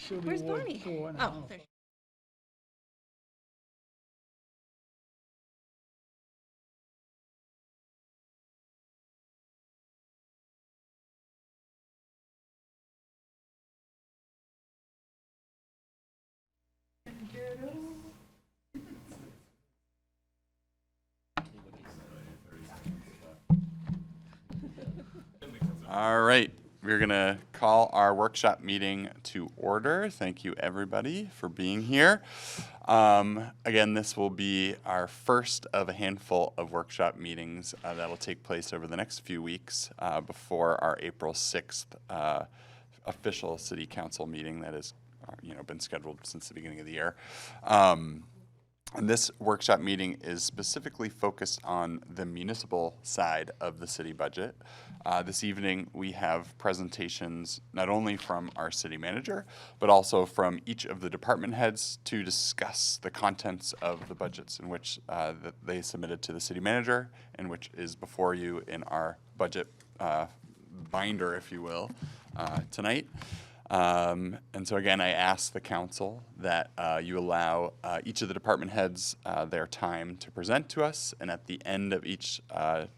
She'll be Where's Ward Barney? 4 and a Oh, half. there she All right, we're going to call our workshop meeting to order. Thank you, everybody, for being here. Again, this will be our first of a handful of workshop meetings that will take place over the next few weeks before our April 6th official city council meeting that has been scheduled since the beginning of the year. And this workshop meeting is specifically focused on the municipal side of the city budget. This evening, we have presentations not only from our city manager, but also from each of the department heads to discuss the contents of the budgets in which that they submitted to the city manager, and which is before you in our budget binder, if you will, tonight. And so again, I ask the council that you allow each of the department heads their time to present to us, and at the end of each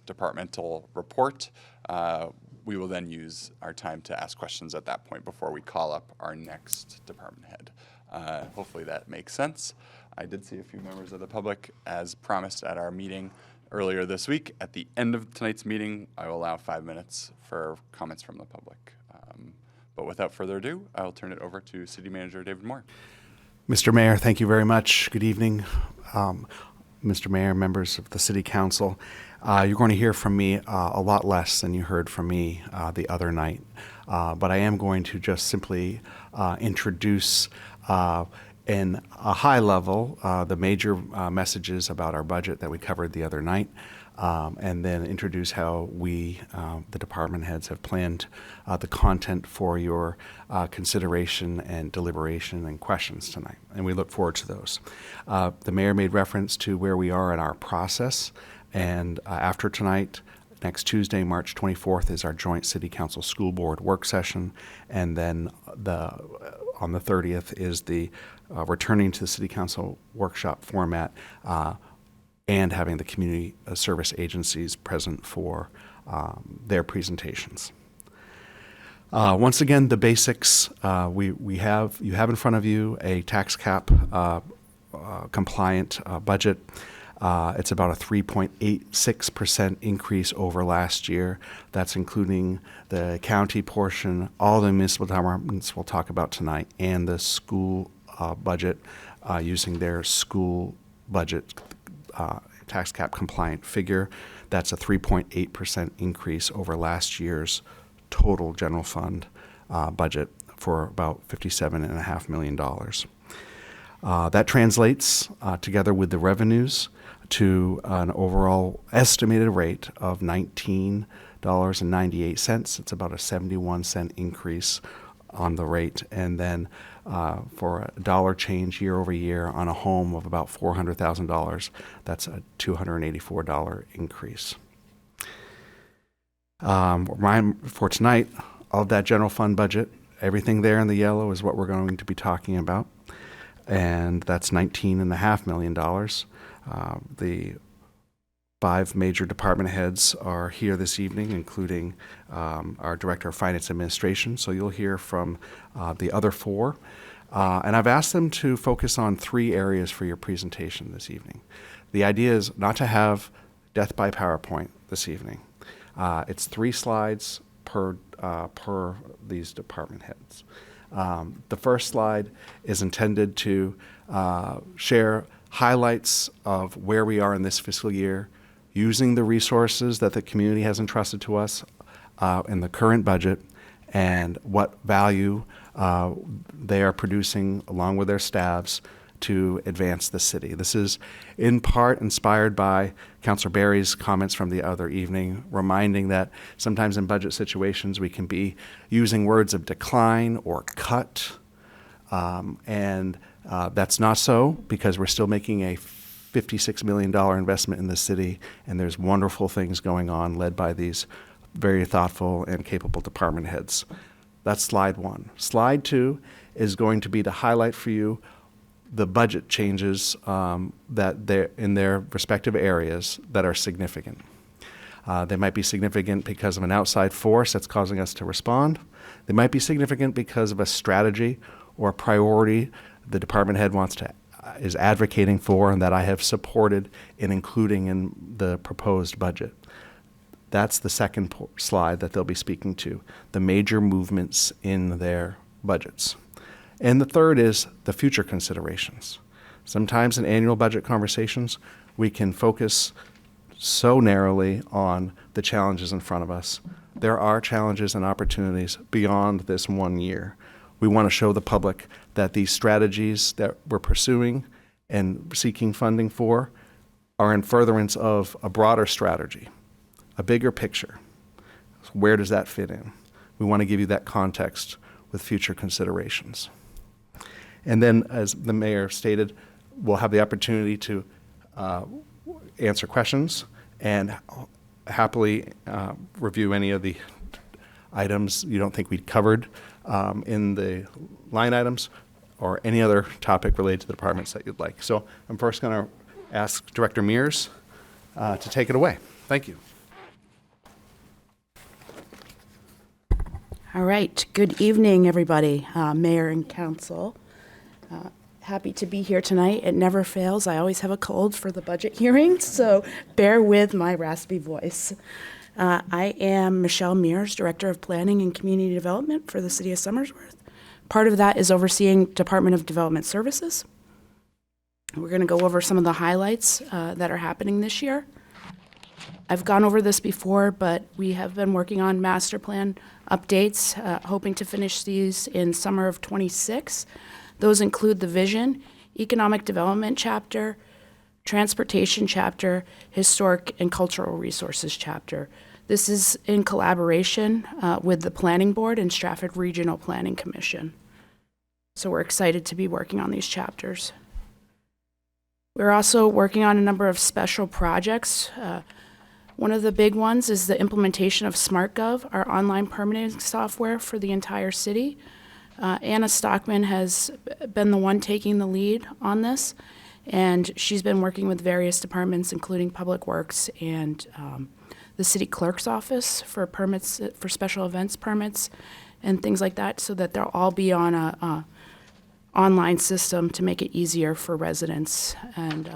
departmental report, we will then use our time to ask questions at that point before we call up our next department head. Hopefully that makes sense. I did see a few members of the public, as promised at our meeting earlier this week. At the end of tonight's meeting, I will allow 5 minutes for comments from the public. But without further ado, I'll turn it over to City Manager David Moore. Mr. Mayor, thank you very much. Good evening, Mr. Mayor, members of the City Council. You're going to hear from me a lot less than you heard from me the other night, but I am going to just simply introduce in a high level the major messages about our budget that we covered the other night. And then introduce how we, the department heads, have planned the content for your consideration and deliberation and questions tonight. And we look forward to those. The mayor made reference to where we are in our process. And after tonight, next Tuesday, March 24th, is our joint City Council School Board work session. And then on the 30th is the returning to the City Council workshop format and having the community service agencies present for their presentations. Once again, the basics, you have in front of you a tax cap compliant budget. It's about a 3.86% increase over last year. That's including the county portion, all the municipal departments we'll talk about tonight, and the school budget using their school budget tax cap compliant figure. That's a 3.8% increase over last year's total general fund budget for about $57.5 million. That translates together with the revenues to an overall estimated rate of $19.98. It's about a 71-cent increase on the rate, and then for a dollar change year over year on a home of about $400,000, that's a $284 increase. For tonight, of that general fund budget, everything there in the yellow is what we're going to be talking about, and that's $19.5 million. The 5 major department heads are here this evening, including our Director of Finance Administration. So you'll hear from the other 4. And I've asked them to focus on 3 areas for your presentation this evening. The idea is not to have death by PowerPoint this evening. It's 3 slides per these department heads. The first slide is intended to share highlights of where we are in this fiscal year, using the resources that the community has entrusted to us in the current budget, and what value they are producing along with their staffs to advance the city. This is in part inspired by Councilor Barry's comments from the other evening, reminding that sometimes in budget situations we can be using words of decline or cut, and that's not so, because we're still making a $56 million investment in the city, and there's wonderful things going on led by these very thoughtful and capable department heads. That's slide 1. Slide 2 is going to be to highlight for you the budget changes that they're in their respective areas that are significant. They might be significant because of an outside force that's causing us to respond. They might be significant because of a strategy or a priority the department head is advocating for and that I have supported in including in the proposed budget. That's the second slide that they'll be speaking to, the major movements in their budgets. And the third is the future considerations. Sometimes in annual budget conversations, we can focus so narrowly on the challenges in front of us. There are challenges and opportunities beyond this 1 year. We want to show the public that these strategies that we're pursuing and seeking funding for are in furtherance of a broader strategy, a bigger picture. Where does that fit in? We want to give you that context with future considerations. And then, as the mayor stated, we'll have the opportunity to answer questions and happily review any of the items you don't think we'd covered in the line items or any other topic related to the departments that you'd like. So I'm first going to ask Director Mears to take it away. Thank you. All right. Good evening, everybody, Mayor and Council. Happy to be here tonight. It never fails. I always have a cold for the budget hearings, so bear with my raspy voice. I am Michelle Mears, Director of Planning and Community Development for the City of Somersworth. Part of that is overseeing Department of Development Services. We're going to go over some of the highlights that are happening this year. I've gone over this before, but we have been working on master plan updates, hoping to finish these in summer of '26. Those include the vision, economic development chapter, transportation chapter, historic and cultural resources chapter. This is in collaboration with the Planning Board and Stratford Regional Planning Commission. So we're excited to be working on these chapters. We're also working on a number of special projects. One of the big ones is the implementation of SmartGov, our online permitting software for the entire city. Anna Stockman has been the one taking the lead on this, and she's been working with various departments, including Public Works and the city clerk's office for permits, for special events permits and things like that, so that they'll all be on a online system to make it easier for residents and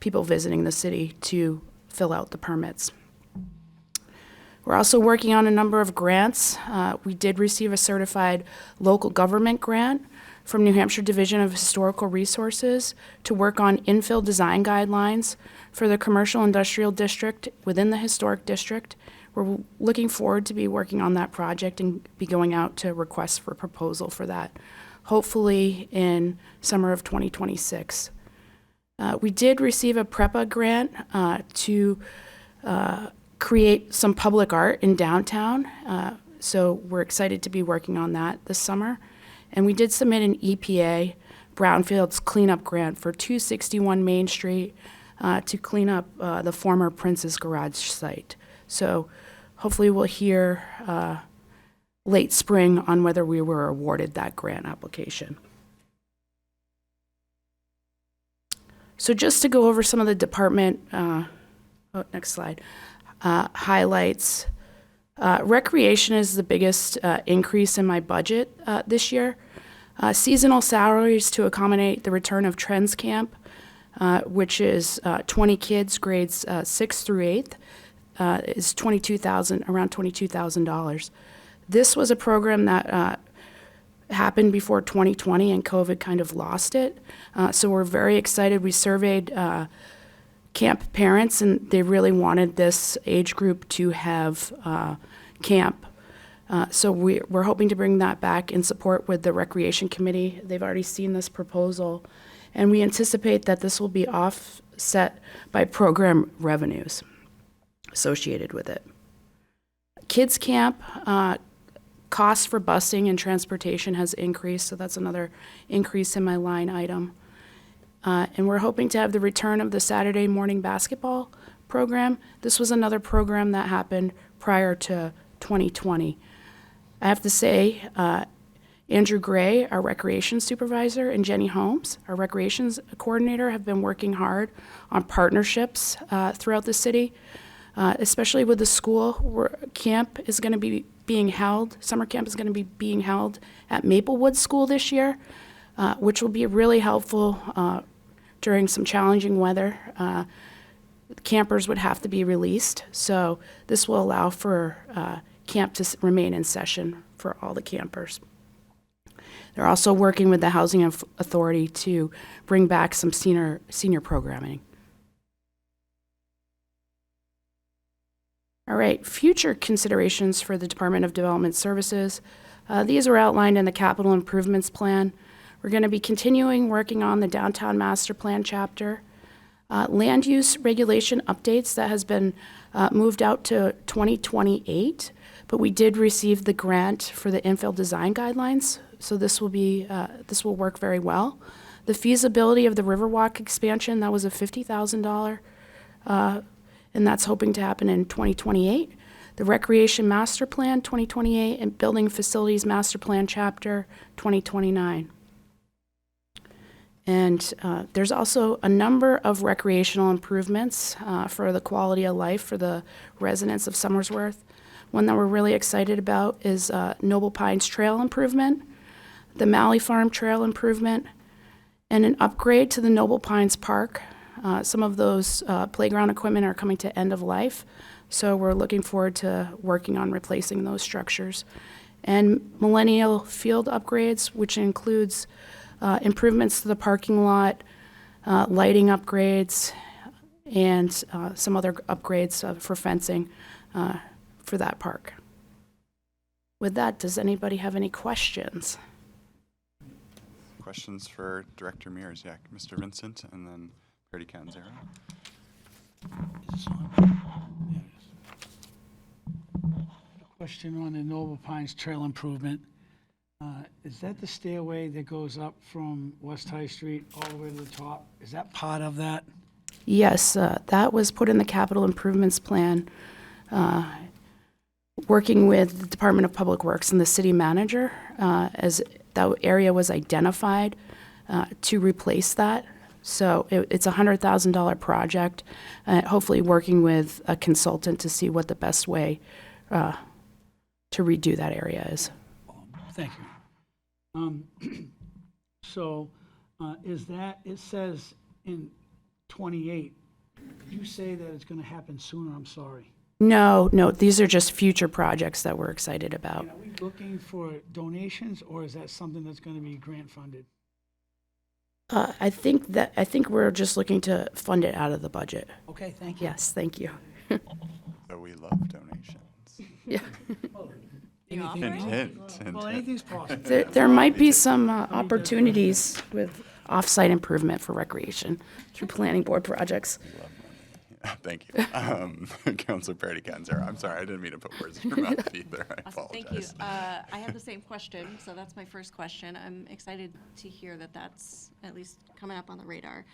people visiting the city to fill out the permits. We're also working on a number of grants. We did receive a certified local government grant from New Hampshire Division of Historical Resources to work on infill design guidelines for the commercial industrial district within the historic district. We're looking forward to be working on that project and be going out to requests for proposal for that, hopefully in summer of 2026. We did receive a PREPA grant to create some public art in downtown. So we're excited to be working on that this summer. And we did submit an EPA Brownfields cleanup grant for 261 Main Street to clean up the former Prince's Garage site. So hopefully we'll hear late spring on whether we were awarded that grant application. So just to go over some of the department, next slide, highlights. Recreation is the biggest increase in my budget this year. Seasonal salaries to accommodate the return of Trends Camp, which is 20 kids, grades 6th through 8th, is around $22,000. This was a program that happened before 2020 and COVID kind of lost it. So we're very excited. We surveyed camp parents, and they really wanted this age group to have camp. So we're hoping to bring that back in support with the Recreation Committee. They've already seen this proposal, and we anticipate that this will be offset by program revenues associated with it. Kids camp, cost for busing and transportation has increased, so that's another increase in my line item. And we're hoping to have the return of the Saturday morning basketball program. This was another program that happened prior to 2020. I have to say, Andrew Gray, our recreation supervisor, and Jenny Holmes, our recreations coordinator, have been working hard on partnerships throughout the city, especially with the school where camp is going to be being held. Summer camp is going to be being held at Maplewood School this year, which will be really helpful during some challenging weather. Campers would have to be released, so this will allow for camp to remain in session for all the campers. They're also working with the Housing Authority to bring back some senior programming. All right, future considerations for the Department of Development Services. These are outlined in the capital improvements plan. We're going to be continuing working on the downtown master plan chapter. Land use regulation updates, that has been moved out to 2028, but we did receive the grant for the infill design guidelines, so this will work very well. The feasibility of the Riverwalk expansion, that was a $50,000, and that's hoping to happen in 2028. The Recreation Master Plan, 2028, and Building Facilities Master Plan Chapter, 2029. And there's also a number of recreational improvements for the quality of life for the residents of Somersworth. One that we're really excited about is Noble Pines Trail improvement, the Malley Farm Trail improvement, and an upgrade to the Noble Pines Park. Some of those playground equipment are coming to end of life, so we're looking forward to working on replacing those structures. And Millennial Field upgrades, which includes improvements to the parking lot, lighting upgrades, and some other upgrades for fencing for that park. With that, does anybody have any questions? Questions for Director Mears? Yeah, Mr. Vincent, and then Brady Canzero. Question on the Noble Pines Trail improvement. Is that the stairway that goes up from West High Street all the way to the top? Is that part of that? Yes, that was put in the capital improvements plan, working with the Department of Public Works and the city manager, as that area was identified to replace that. So it's a $100,000 project, hopefully working with a consultant to see what the best way to redo that area is. Thank you. So is that, it says in 28, did you say that it's going to happen sooner? I'm sorry. No, these are just future projects that we're excited about. Are we looking for donations, or is that something that's going to be grant funded? I think we're just looking to fund it out of the budget. Okay, thank you. Yes, thank you. So we love donations. Yeah. Hint. Well, anything's possible. There might be some opportunities with off-site improvement for recreation through planning board projects. Thank you. Councilor Brady Canzero. I'm sorry, I didn't mean to put words in your mouth either. I Awesome. apologize. Thank you. I have the same question, so that's my first question. I'm excited to hear that that's at least coming up on the radar.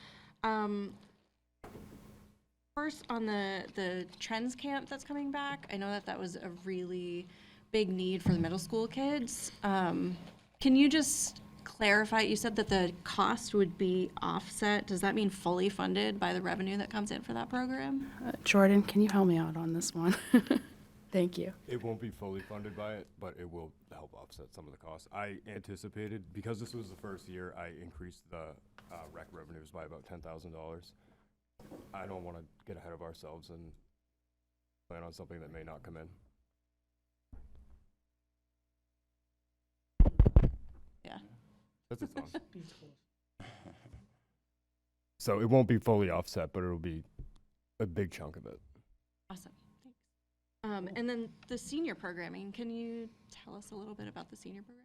First, on the Trends Camp that's coming back, I know that was a really big need for the middle school kids. Can you just clarify? You said that the cost would be offset. Does that mean fully funded by the revenue that comes in for that program? Jordan, can you help me out on this one? Thank you. It won't be fully funded by it, but it will help offset some of the costs. I anticipated, because this was the first year, I increased the rec revenues by about $10,000. I don't want to get ahead of ourselves and plan on something that may not come in. Yeah. That's its own. So it won't be fully offset, but it'll be a big chunk of it. Awesome. Thanks. And then the senior programming, can you tell us a little bit about the senior program?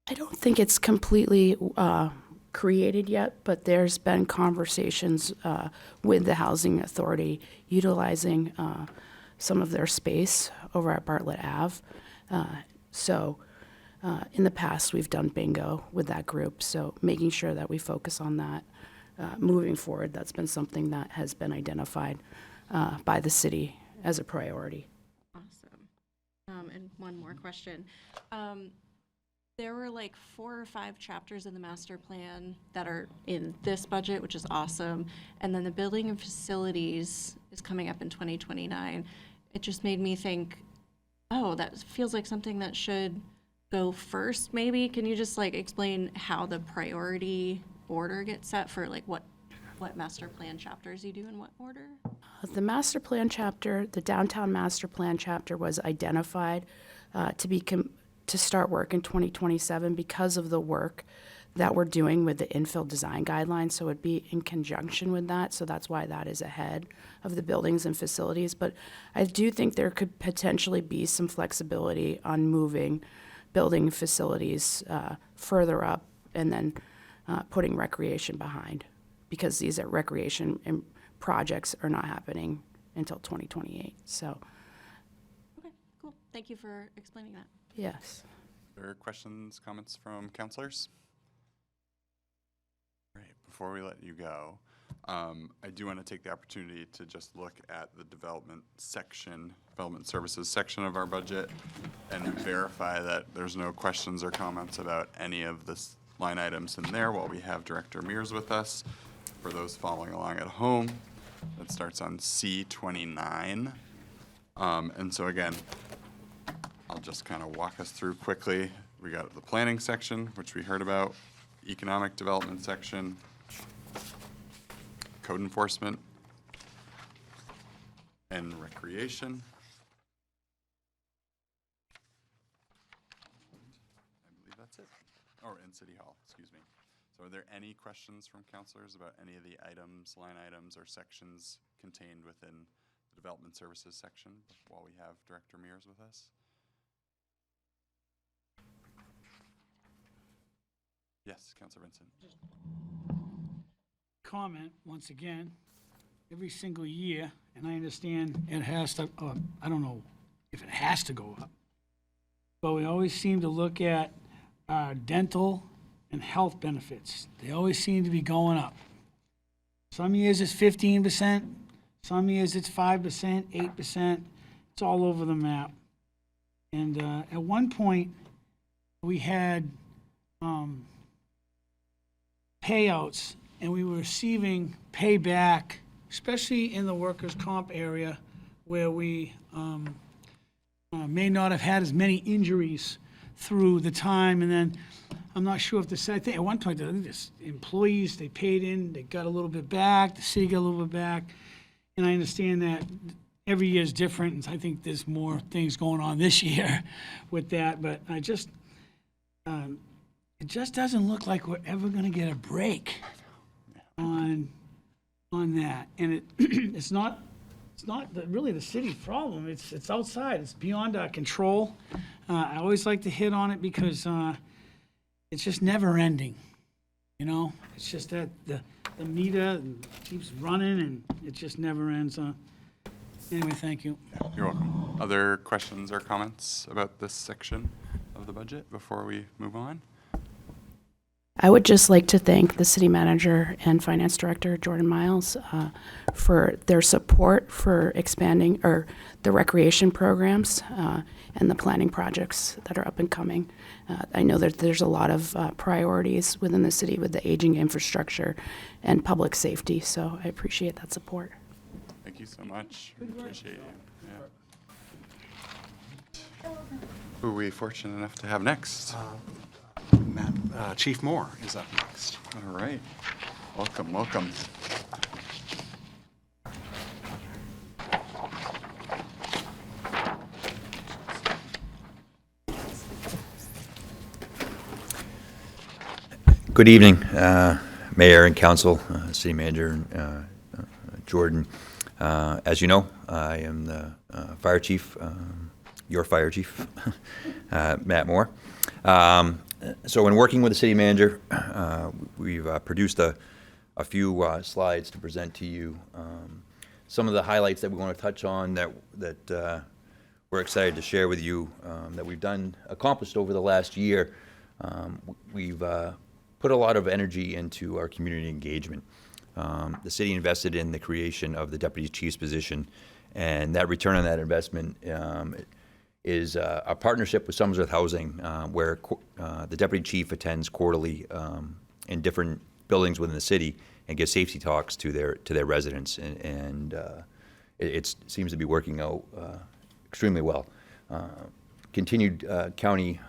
I don't think it's completely created yet, but there's been conversations with the Housing Authority utilizing some of their space over at Bartlett Ave. In the past, we've done bingo with that group, so making sure that we focus on that moving forward, that's been something that has been identified by the city as a priority. Awesome. And one more question. There were like 4 or 5 chapters in the master plan that are in this budget, which is awesome. And then the building and facilities is coming up in 2029. It just made me think, oh, that feels like something that should go first, maybe. Can you just like explain how the priority order gets set for like what master plan chapters you do in what order? The master plan chapter, the downtown master plan chapter was identified to start work in 2027 because of the work that we're doing with the infill design guidelines. So it'd be in conjunction with that. So that's why that is ahead of the buildings and facilities. But I do think there could potentially be some flexibility on moving building facilities further up and then putting recreation behind, because these are recreation and projects are not happening until 2028. So, Okay, cool. Thank you for explaining that. yes. Are there questions, comments from counselors? All right, before we let you go, I do want to take the opportunity to just look at the development services section of our budget and verify that there's no questions or comments about any of the line items in there while we have Director Mears with us. For those following along at home, that starts on C29. And so again, I'll just kind of walk us through quickly. We got the planning section, which we heard about, economic development section, code enforcement, and recreation. I believe that's it. Oh, and City Hall, excuse me. So are there any questions from counselors about any of the items, line items, or sections contained within the development services section while we have Director Mears with us? Yes, Councilor Vincent. Comment, once again, every single year, and I understand it has to, I don't know if it has to go up, but we always seem to look at our dental and health benefits. They always seem to be going up. Some years it's 15%, some years it's 5%, 8%. It's all over the map. And at one point, we had payouts, and we were receiving payback, especially in the workers' comp area, where we may not have had as many injuries through the time. And then I'm not sure if I think at one point, I think the employees, they paid in, they got a little bit back, the city got a little bit back. And I understand that every year is different, and I think there's more things going on this year with that. But I just, it just doesn't look like we're ever going to get a break on that. And it's not really the city's problem. It's outside. It's beyond our control. I always like to hit on it because it's just never ending. You know, it's just that the meter keeps running and it just never ends. Anyway, thank you. You're welcome. Other questions or comments about this section of the budget before we move on? I would just like to thank the city manager and finance director, Jordan Miles, for their support for expanding the recreation programs and the planning projects that are up and coming. I know that there's a lot of priorities within the city with the aging infrastructure and public safety, so I appreciate that support. Thank you so much. Appreciate you. Yeah. Who are we fortunate enough to have next? Chief Moore is up next. All right. Welcome, welcome. Good evening, Mayor and Council, City Manager Jordan. As you know, I am the Fire Chief, your Fire Chief, Matt Moore. So in working with the City Manager, we've produced a few slides to present to you. Some of the highlights that we want to touch on that we're excited to share with you that we've accomplished over the last year. We've put a lot of energy into our community engagement. The city invested in the creation of the deputy chief's position, and that return on that investment is a partnership with Somersworth Housing, where the deputy chief attends quarterly in different buildings within the city and gives safety talks to their residents, and it seems to be working out extremely well. Continued county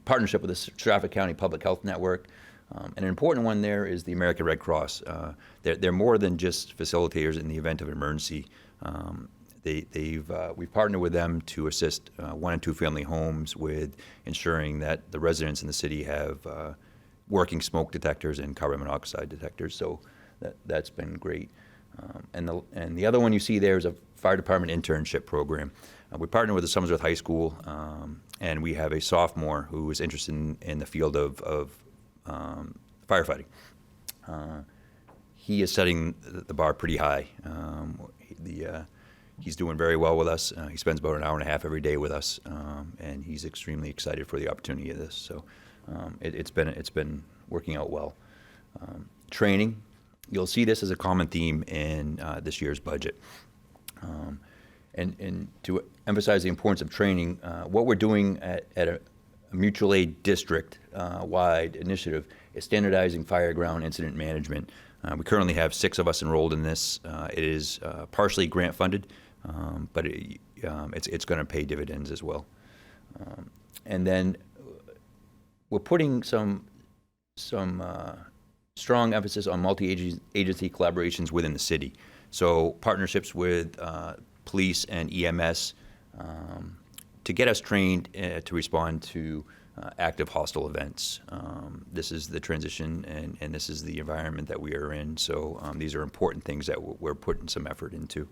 partnership with the Stratford County Public Health Network. And an important one there is the American Red Cross. They're more than just facilitators in the event of an emergency. We've partnered with them to assist 1 and 2 family homes with ensuring that the residents in the city have working smoke detectors and carbon monoxide detectors. So that's been great. And the other one you see there is a fire department internship program. We partner with the Somersworth High School, and we have a sophomore who is interested in the field of firefighting. He is setting the bar pretty high. He's doing very well with us. He spends about an hour and a half every day with us, and he's extremely excited for the opportunity of this. So it's been working out well. Training, you'll see this as a common theme in this year's budget. And to emphasize the importance of training, what we're doing at a mutual aid district wide initiative is standardizing fire ground incident management. We currently have 6 of us enrolled in this. It is partially grant funded, but it's going to pay dividends as well. And then we're putting some strong emphasis on multi-agency collaborations within the city. So partnerships with police and EMS to get us trained to respond to active hostile events. This is the transition and this is the environment that we are in. So these are important things that we're putting some effort into.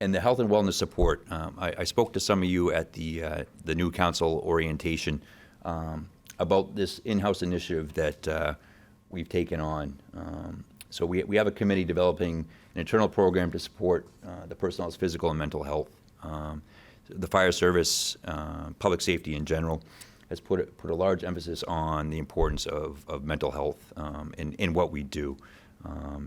And the health and wellness support. I spoke to some of you at the new council orientation about this in-house initiative that we've taken on. So we have a committee developing an internal program to support the personnel's physical and mental health. The fire service, public safety in general, has put a large emphasis on the importance of mental health in what we do.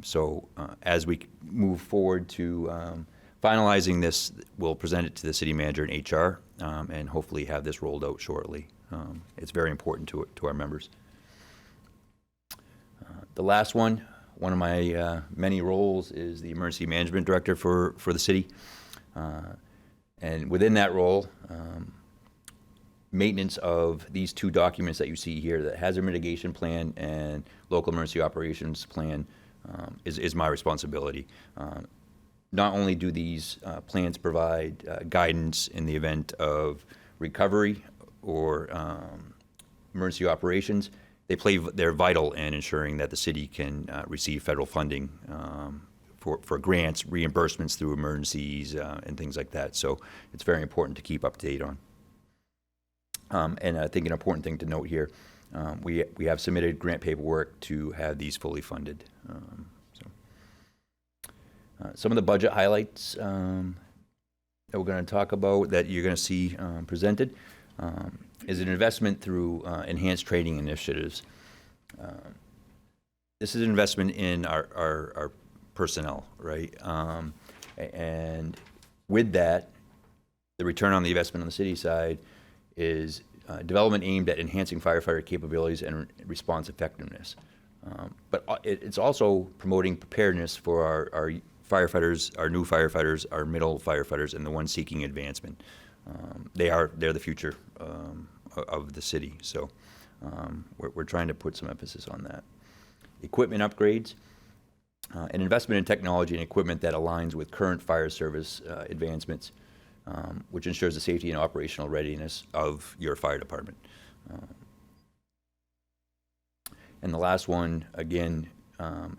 So as we move forward to finalizing this, we'll present it to the city manager and HR, and hopefully have this rolled out shortly. It's very important to our members. The last one of my many roles is the emergency management director for the city. And within that role, maintenance of these 2 documents that you see here, the hazard mitigation plan and local emergency operations plan, is my responsibility. Not only do these plans provide guidance in the event of recovery or emergency operations, they're vital in ensuring that the city can receive federal funding for grants, reimbursements through emergencies, and things like that. So it's very important to keep up to date on. And I think an important thing to note here, we have submitted grant paperwork to have these fully funded. Some of the budget highlights that we're going to talk about that you're going to see presented is an investment through enhanced training initiatives. This is an investment in our personnel, right? And with that, the return on the investment on the city side is development aimed at enhancing firefighter capabilities and response effectiveness. But it's also promoting preparedness for our firefighters, our new firefighters, our middle firefighters, and the ones seeking advancement. They're the future of the city. So we're trying to put some emphasis on that. Equipment upgrades. An investment in technology and equipment that aligns with current fire service advancements, which ensures the safety and operational readiness of your fire department. And the last one, again,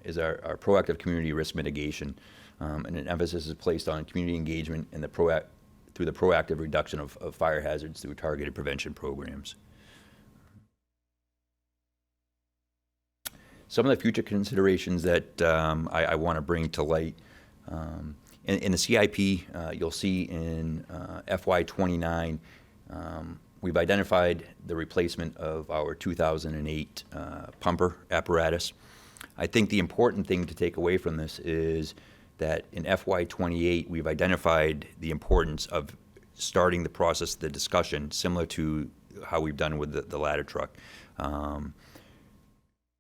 is our proactive community risk mitigation. And an emphasis is placed on community engagement and through the proactive reduction of fire hazards through targeted prevention programs. Some of the future considerations that I want to bring to light. In the CIP, you'll see in FY29, we've identified the replacement of our 2008 pumper apparatus. I think the important thing to take away from this is that in FY28, we've identified the importance of starting the process, the discussion, similar to how we've done with the ladder truck.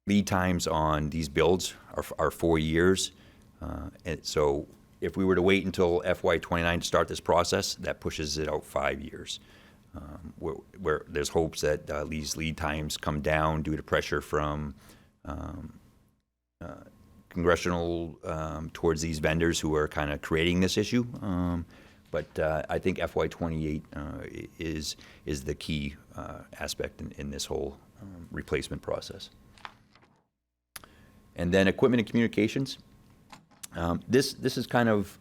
Lead times on these builds are 4 years. And so if we were to wait until FY29 to start this process, that pushes it out 5 years. Where there's hopes that these lead times come down due to pressure from congressional towards these vendors who are kind of creating this issue. But I think FY28 is the key aspect in this whole replacement process. And then equipment and communications. This is kind of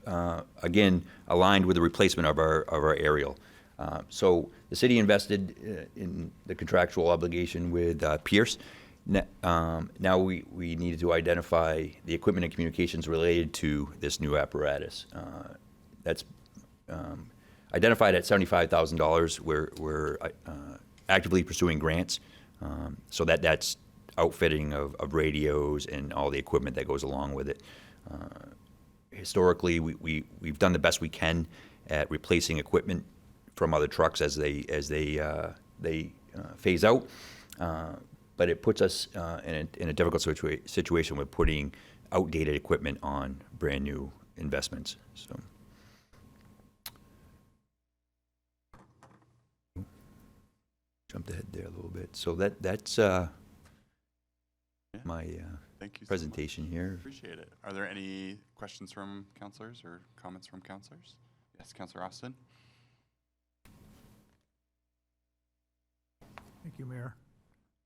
again aligned with the replacement of our aerial. So the city invested in the contractual obligation with Pierce. Now we needed to identify the equipment and communications related to this new apparatus. That's identified at $75,000. We're actively pursuing grants, so that's outfitting of radios and all the equipment that goes along with it. Historically, we've done the best we can at replacing equipment from other trucks as they phase out. But it puts us in a difficult situation with putting outdated equipment on brand new investments. So. Jumped ahead there a little bit. So that's my Thank you so presentation much. here. Appreciate it. Are there any questions from counselors or comments from counselors? Yes, Councilor Austin. Thank you, Mayor.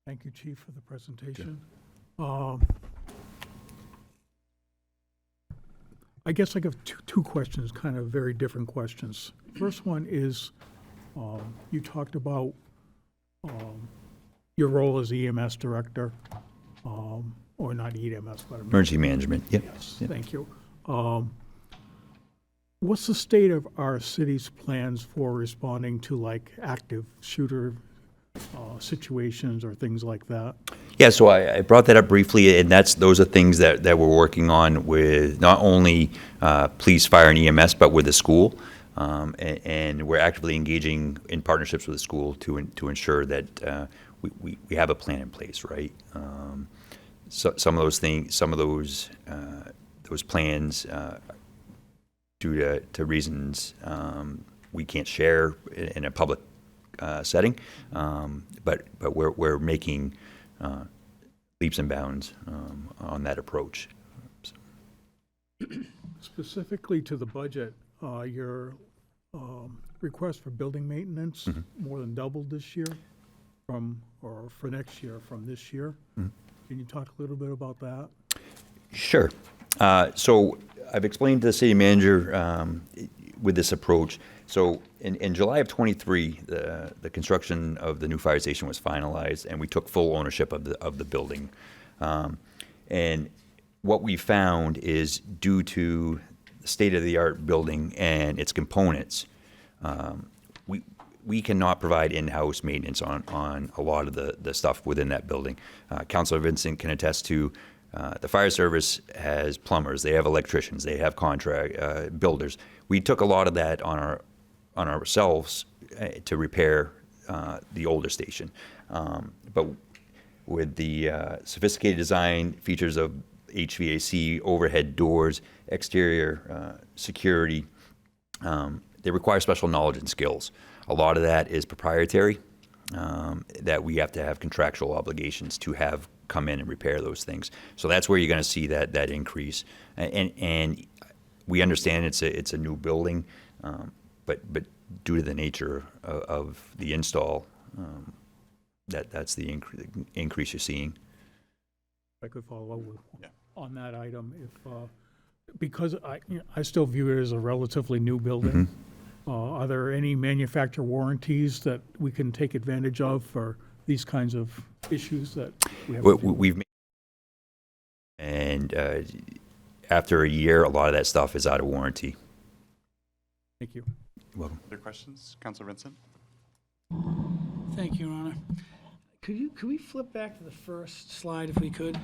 Thank you, Chief, for the presentation. I guess I have two questions, kind of very different questions. First one is, you talked about your role as EMS director, or not EMS, but Emergency management. Yep. Yes, Yep. thank you. What's the state of our city's plans for responding to like active shooter situations or things like that? Yeah, so I brought that up briefly, and those are things that we're working on with not only police, fire, and EMS, but with the school. And we're actively engaging in partnerships with the school to ensure that we have a plan in place, right? So some of those things, those plans, due to reasons we can't share in a public setting, but we're making leaps and bounds on that approach. So. Specifically to the budget, your request for building maintenance more than doubled this year for next year from this year. Can you talk a little bit about that? Sure. So I've explained to the city manager with this approach. So in July of '23, the construction of the new fire station was finalized, and we took full ownership of the building. And what we found is, due to the state-of-the-art building and its components, we cannot provide in-house maintenance on a lot of the stuff within that building. Councilor Vincent can attest to the fire service has plumbers, they have electricians, they have contract builders. We took a lot of that on ourselves to repair the older station. But with the sophisticated design features of HVAC, overhead doors, exterior security, they require special knowledge and skills. A lot of that is proprietary, that we have to have contractual obligations to have come in and repair those things. So that's where you're going to see that increase. And we understand it's a new building, but due to the nature of the install, that's the increase you're seeing. If I could follow up Yeah. on that item, because I still view it as a relatively new building. Are there any manufacturer warranties that we can take advantage of for these kinds of issues that we have? We've made, and after a year, a lot of that stuff is out of warranty. Thank you. You're welcome. Other questions? Councilor Vincent? Thank you, Your Honor. Could we flip back to the first slide if we could?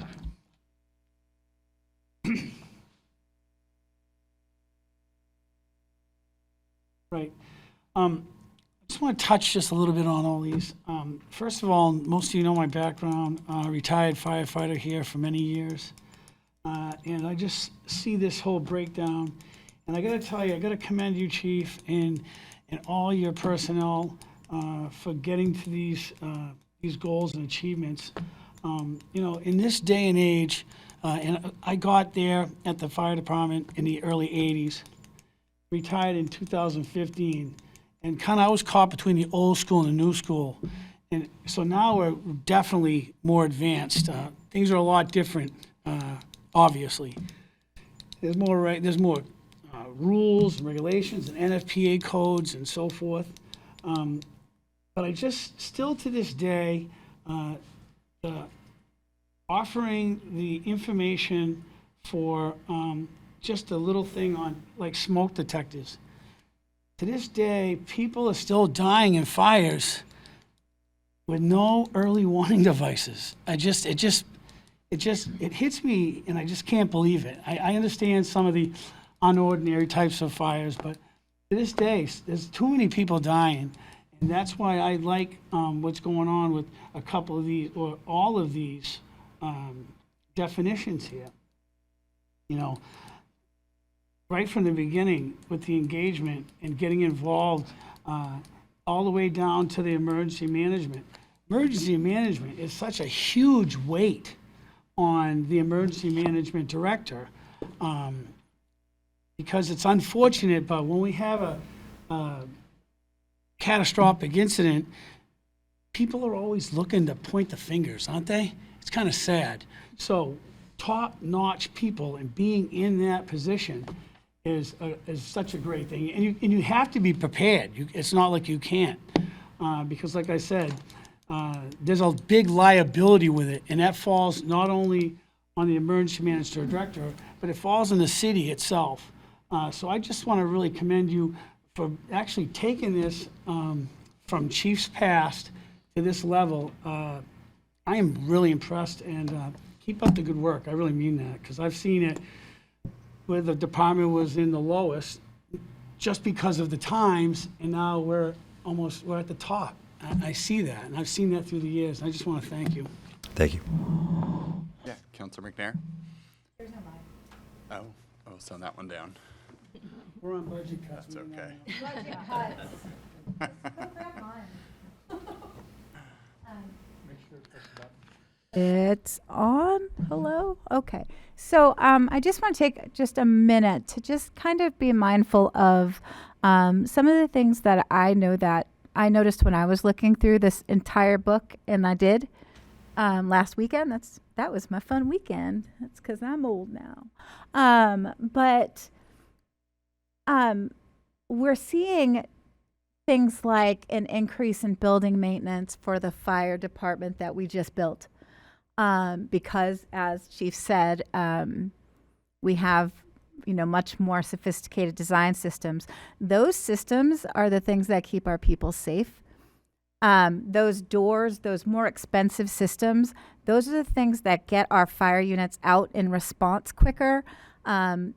Right. I just want to touch just a little bit on all these. First of all, most of you know my background, retired firefighter here for many years. And I just see this whole breakdown. And I got to tell you, I got to commend you, Chief, and all your personnel for getting to these goals and achievements. In this day and age, and I got there at the fire department in the early 80s, retired in 2015, and kind of I was caught between the old school and the new school. And so now we're definitely more advanced. Things are a lot different, obviously. There's more rules and regulations and NFPA codes and so forth. But I just, still to this day, offering the information for just a little thing on like smoke detectors. To this day, people are still dying in fires with no early warning devices. It hits me, and I just can't believe it. I understand some of the unordinary types of fires, but to this day, there's too many people dying. And that's why I like what's going on with a couple of these, or all of these definitions here. Right from the beginning with the engagement and getting involved all the way down to the emergency management. Emergency management is such a huge weight on the emergency management director because it's unfortunate, but when we have a catastrophic incident, people are always looking to point the fingers, aren't they? It's kind of sad. So top-notch people and being in that position is such a great thing. And you have to be prepared. It's not like you can't. Because like I said, there's a big liability with it. And that falls not only on the emergency manager director, but it falls on the city itself. So I just want to really commend you for actually taking this from chief's past to this level. I am really impressed, and keep up the good work. I really mean that, because I've seen it where the department was in the lowest just because of the times, and now we're at the top. I see that, and I've seen that through the years. I just want to thank you. Thank you. Yeah, Councilor McNair? There's no mic. Oh, send that one down. We're on budget cuts. That's okay. Budget cuts. Go grab mine. It's on. Hello? Okay. So I just want to take just a minute to just kind of be mindful of some of the things that I know that I noticed when I was looking through this entire book, and I did last weekend. That was my fun weekend. That's because I'm old now. But we're seeing things like an increase in building maintenance for the fire department that we just built. Because, as Chief said, we have, much more sophisticated design systems. Those systems are the things that keep our people safe. Those doors, those more expensive systems, those are the things that get our fire units out in response quicker.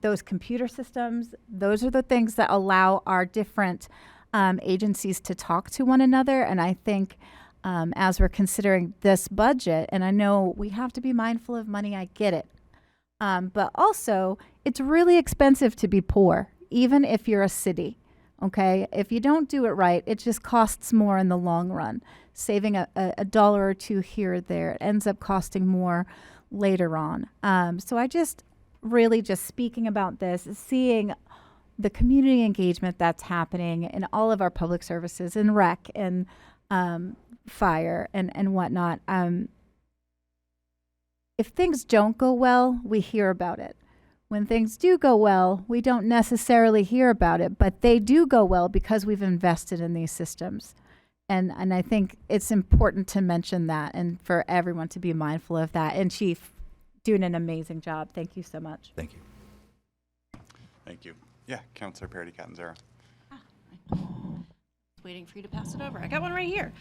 Those computer systems, those are the things that allow our different agencies to talk to one another. And I think as we're considering this budget, and I know we have to be mindful of money, I get it. But also, it's really expensive to be poor, even if you're a city, okay? If you don't do it right, it just costs more in the long run. Saving a dollar or two here or there, it ends up costing more later on. So I just really just speaking about this, seeing the community engagement that's happening in all of our public services, in rec and fire and whatnot. If things don't go well, we hear about it. When things do go well, we don't necessarily hear about it, but they do go well because we've invested in these systems. And I think it's important to mention that and for everyone to be mindful of that. And Chief, doing an amazing job. Thank you so much. Thank you. Thank you. Yeah, Councilor Parity Catanzaro. Waiting for you to pass it over. I got one right here.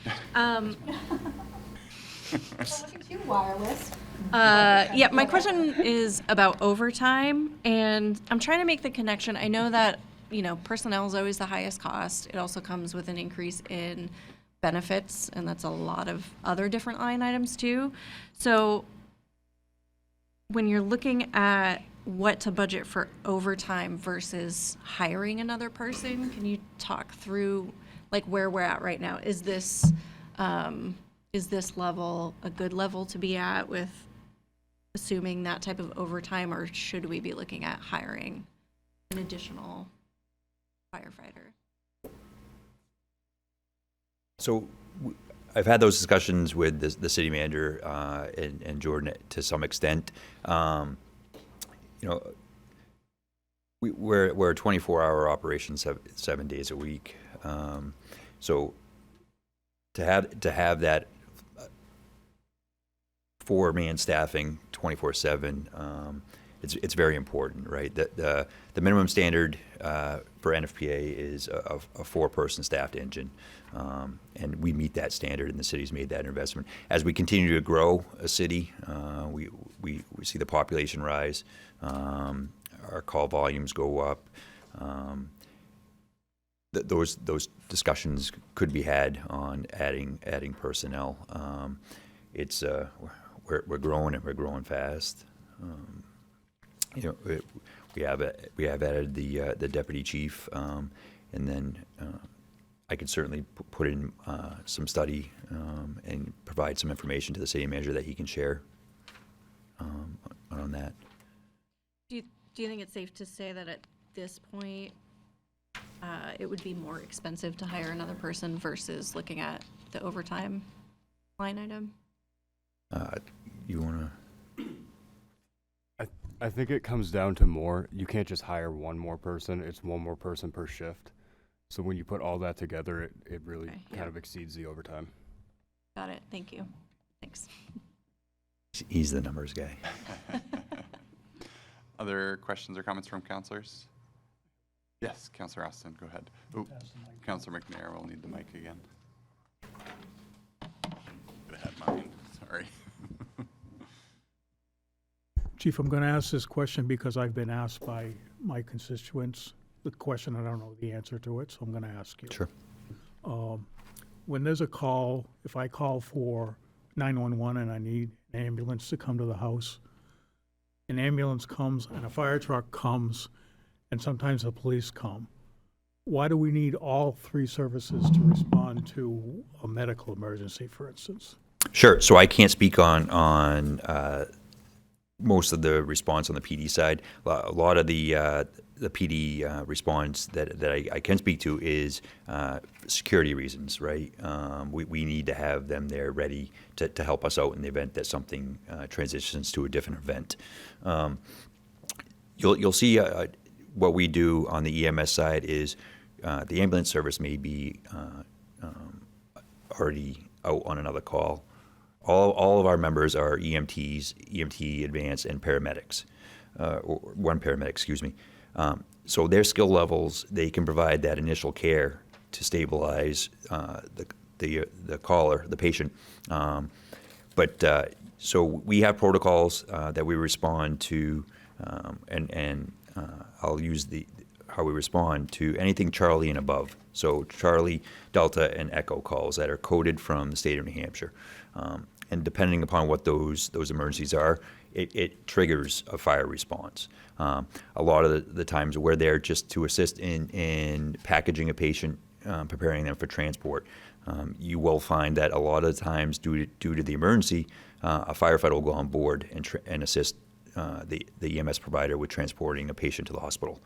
Look at you, wireless. Yeah, my question is about overtime, and I'm trying to make the connection. I know that personnel is always the highest cost. It also comes with an increase in benefits, and that's a lot of other different line items too. So when you're looking at what to budget for overtime versus hiring another person, can you talk through like where we're at right now? Is this level a good level to be at with assuming that type of overtime, or should we be looking at hiring an additional firefighter? So I've had those discussions with the city manager and Jordan to some extent. We're a 24-hour operation, 7 days a week. So to have that 4-man staffing 24/7, it's very important, right? The minimum standard for NFPA is a 4-person staffed engine, and we meet that standard, and the city's made that investment. As we continue to grow a city, we see the population rise, our call volumes go up. Those discussions could be had on adding personnel. We're growing, and we're growing fast. We have added the deputy chief, and then I could certainly put in some study and provide some information to the city manager that he can share on that. Do you think it's safe to say that at this point it would be more expensive to hire another person versus looking at the overtime line item? You want to? I think it comes down to more. You can't just hire one more person. It's one more person per shift. So when you put all that together, it really kind of exceeds the overtime. Got it. Thank you. Thanks. He's the numbers guy. Other questions or comments from counselors? Yes, Councilor Austin, go ahead. Oh, Councilor McNair will need the mic again. Could have had mine, sorry. Chief, I'm going to ask this question because I've been asked by my constituents the question. I don't know the answer to it, so I'm going to ask you. Sure. When there's a call, if I call for 911 and I need an ambulance to come to the house, an ambulance comes and a fire truck comes, and sometimes the police come. Why do we need all 3 services to respond to a medical emergency, for instance? Sure. So I can't speak on most of the response on the PD side. A lot of the PD response that I can speak to is security reasons, right? We need to have them there ready to help us out in the event that something transitions to a different event. You'll see what we do on the EMS side is the ambulance service may be already out on another call. All of our members are EMTs, EMT advanced, and paramedics, or one paramedic, excuse me. So their skill levels, they can provide that initial care to stabilize the caller, the patient. So we have protocols that we respond to, and I'll use how we respond to anything Charlie and above. So Charlie, Delta, and Echo calls that are coded from the state of New Hampshire. And depending upon what those emergencies are, it triggers a fire response. A lot of the times we're there just to assist in packaging a patient, preparing them for transport. You will find that a lot of the times, due to the emergency, a firefighter will go on board and assist the EMS provider with transporting a patient to the hospital.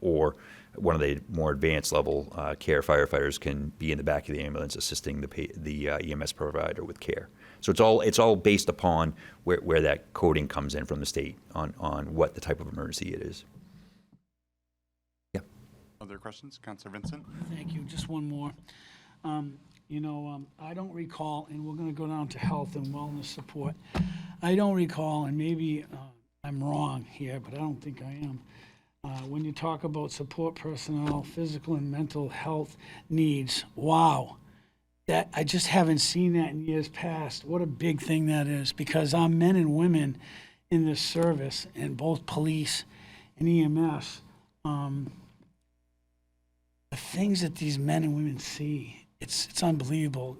Or one of the more advanced level care firefighters can be in the back of the ambulance assisting the EMS provider with care. So it's all based upon where that coding comes in from the state on what the type of emergency it is. Yeah. Other questions? Councilor Vincent? Thank you. Just one more. I don't recall, and we're going to go down to health and wellness support. I don't recall, and maybe I'm wrong here, but I don't think I am. When you talk about support personnel, physical and mental health needs, wow. That I just haven't seen that in years past. What a big thing that is, because our men and women in this service, in both police and EMS, the things that these men and women see, it's unbelievable.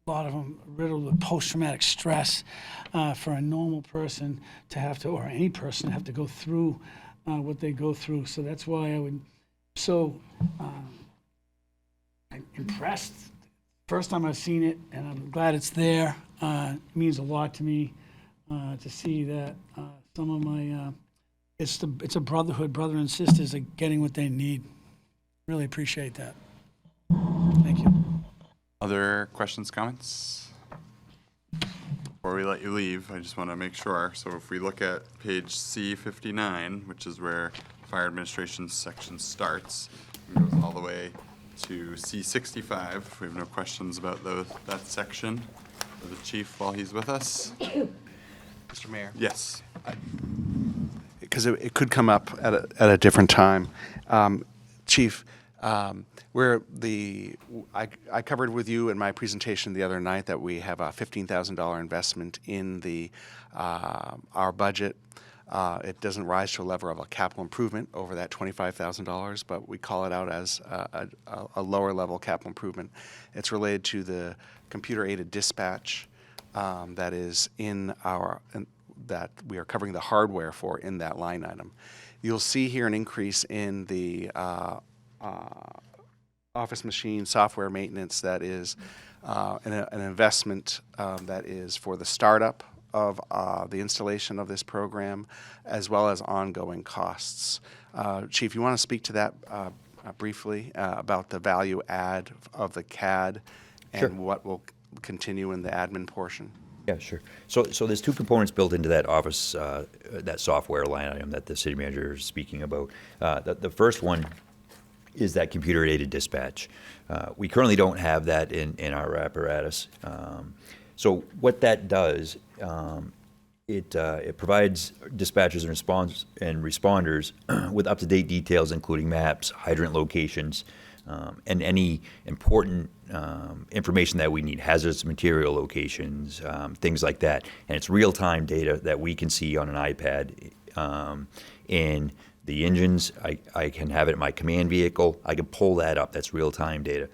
A lot of them riddled with post-traumatic stress. For a normal person to have to, or any person to have to go through what they go through. So that's why I would I'm impressed. First time I've seen it, and I'm glad it's there. It means a lot to me to see that some of my it's a brotherhood, brother and sisters are getting what they need. Really appreciate that. Thank you. Other questions, comments? Before we let you leave, I just want to make sure. So if we look at page C59, which is where fire administration section starts, and goes all the way to C65. We have no questions about that section for the chief while he's with us. Mr. Mayor? Yes. Because it could come up at a different time. Chief, I covered with you in my presentation the other night that we have a $15,000 investment in our budget. It doesn't rise to a level of a capital improvement over that $25,000, but we call it out as a lower level capital improvement. It's related to the computer-aided dispatch that is that we are covering the hardware for in that line item. You'll see here an increase in the office machine software maintenance that is an investment that is for the startup of the installation of this program, as well as ongoing costs. Chief, you want to speak to that briefly about the value add of the CAD and Sure. what will continue in the admin portion? Yeah, sure. So there's two components built into that office, that software line item that the city manager is speaking about. The first one is that computer-aided dispatch. We currently don't have that in our apparatus. So what that does, it provides dispatchers and responders with up-to-date details, including maps, hydrant locations, and any important information that we need, hazardous material locations, things like that. And it's real-time data that we can see on an iPad in the engines. I can have it in my command vehicle. I can pull that up. That's real-time data.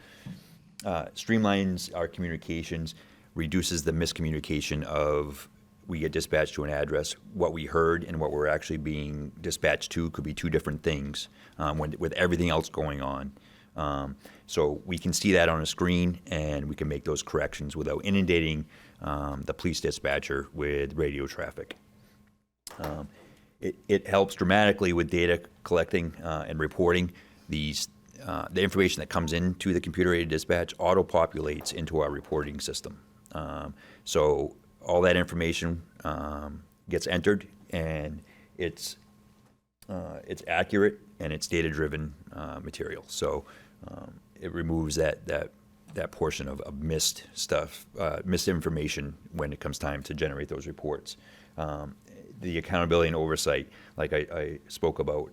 Streamlines our communications, reduces the miscommunication of we get dispatched to an address. What we heard and what we're actually being dispatched to could be two different things with everything else going on. So we can see that on a screen, and we can make those corrections without inundating the police dispatcher with radio traffic. It helps dramatically with data collecting and reporting. The information that comes into the computer-aided dispatch auto-populates into our reporting system. So all that information gets entered, and it's accurate and it's data-driven material. So it removes that portion of missed stuff, misinformation when it comes time to generate those reports. The accountability and oversight, like I spoke about,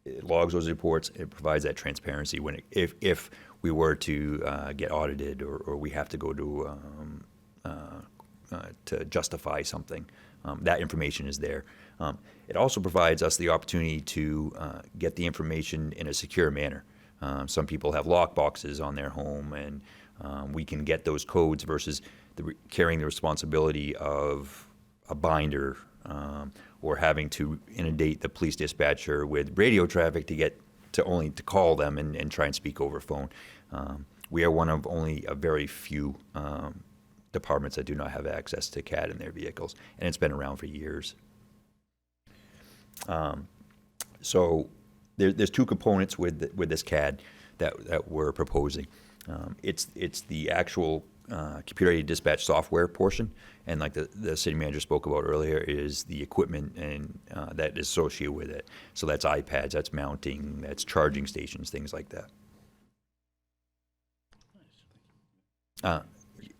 it logs those reports. It provides that transparency if we were to get audited or we have to go to justify something. That information is there. It also provides us the opportunity to get the information in a secure manner. Some people have lock boxes on their home, and we can get those codes versus carrying the responsibility of a binder or having to inundate the police dispatcher with radio traffic to only call them and try and speak over phone. We are one of only a very few departments that do not have access to CAD in their vehicles, and it's been around for years. So there's two components with this CAD that we're proposing. It's the actual computer-aided dispatch software portion, and like the city manager spoke about earlier, is the equipment and that is associated with it. So that's iPads, that's mounting, that's charging stations, things like that.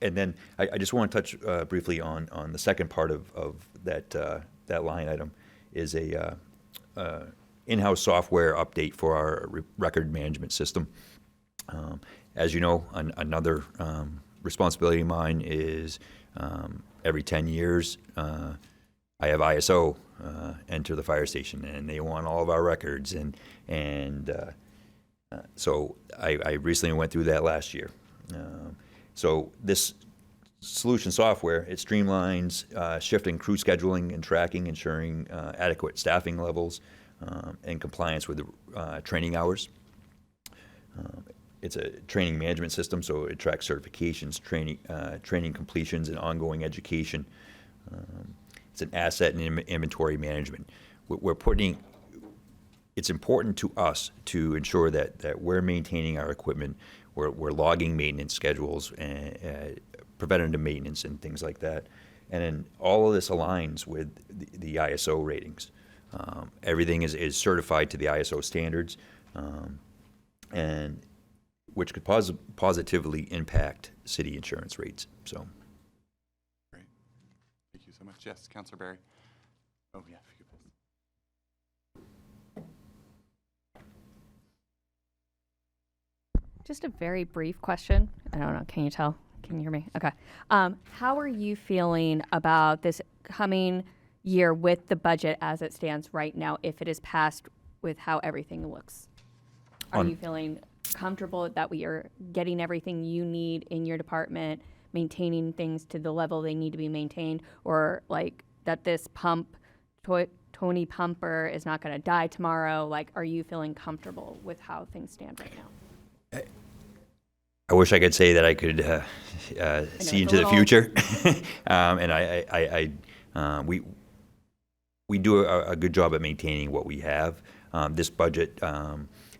And then I just want to touch briefly on the second part of that line item is a in-house software update for our record management system. As you know, another responsibility of mine is every 10 years I have ISO enter the fire station, and they want all of our records, and So I recently went through that last year. So this solution software, it streamlines shifting crew scheduling and tracking, ensuring adequate staffing levels and compliance with the training hours. It's a training management system, so it tracks certifications, training completions, and ongoing education. It's an asset and inventory management. It's important to us to ensure that we're maintaining our equipment, we're logging maintenance schedules and preventative maintenance and things like that. And then all of this aligns with the ISO ratings. Everything is certified to the ISO standards, and which could positively impact city insurance rates. So, Great. Thank you so much. Yes, Councilor Barry. Oh, yeah. If you could please. Just a very brief question. I don't know. Can you tell? Can you hear me? Okay. How are you feeling about this coming year with the budget as it stands right now, if it is passed with how everything looks? Are you feeling comfortable that we are getting everything you need in your department, maintaining things to the level they need to be maintained, or like that this Tony Pumper is not going to die tomorrow? Like, are you feeling comfortable with how things stand right now? I wish I could say that I could see into the future, and we do a good job at maintaining what we have. This budget,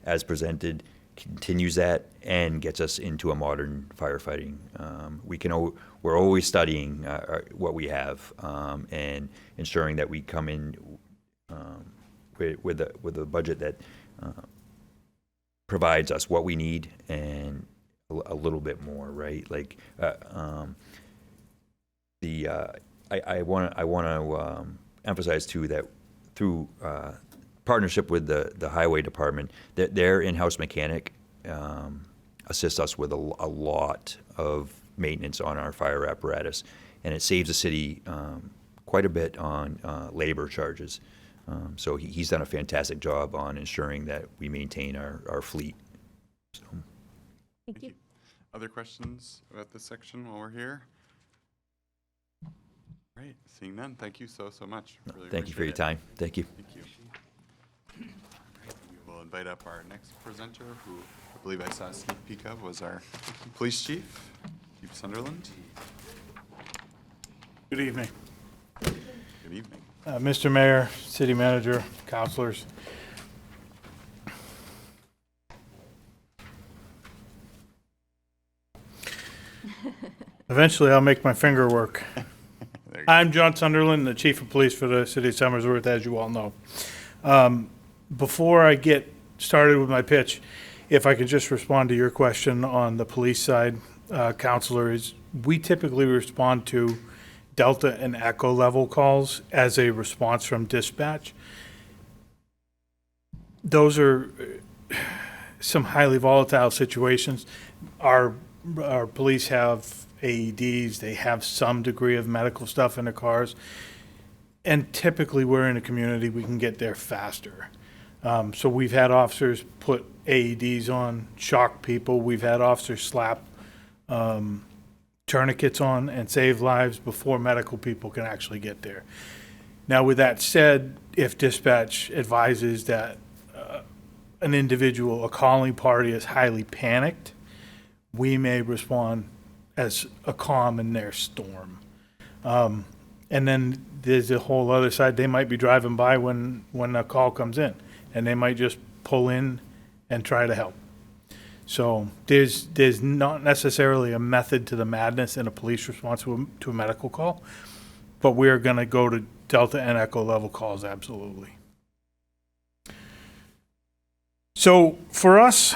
as presented, continues that and gets us into a modern firefighting. We're always studying what we have and ensuring that we come in with a budget that provides us what we need and a little bit more, right? Like I want to emphasize too that through partnership with the highway department, that their in-house mechanic assists us with a lot of maintenance on our fire apparatus, and it saves the city quite a bit on labor charges. So he's done a fantastic job on ensuring that we maintain our fleet. So. Thank you. Other questions about this section while we're here? Great. Seeing none, thank you so much. Really Thank you for your time. Thank you. Thank you. We will invite up our next presenter, who I believe I saw a sneak peek of, was our police chief, Chief Sunderland. Good evening. Good evening. Mr. Mayor, City Manager, councilors. Eventually, I'll make my finger work. I'm John Sunderland, the Chief of Police for the City of Somersworth, as you all know. Before I get started with my pitch, if I could just respond to your question on the police side, Councilor, is we typically respond to Delta and Echo level calls as a response from dispatch. Those are some highly volatile situations. Our police have AEDs, they have some degree of medical stuff in their cars, and typically we're in a community, we can get there faster. So we've had officers put AEDs on, shock people, we've had officers slap tourniquets on and save lives before medical people can actually get there. Now, with that said, if dispatch advises that an individual, a calling party, is highly panicked, we may respond as a calm in their storm. And then there's a whole other side. They might be driving by when a call comes in, and they might just pull in and try to help. So there's not necessarily a method to the madness in a police response to a medical call, but we're going to go to Delta and Echo level calls, absolutely. So for us,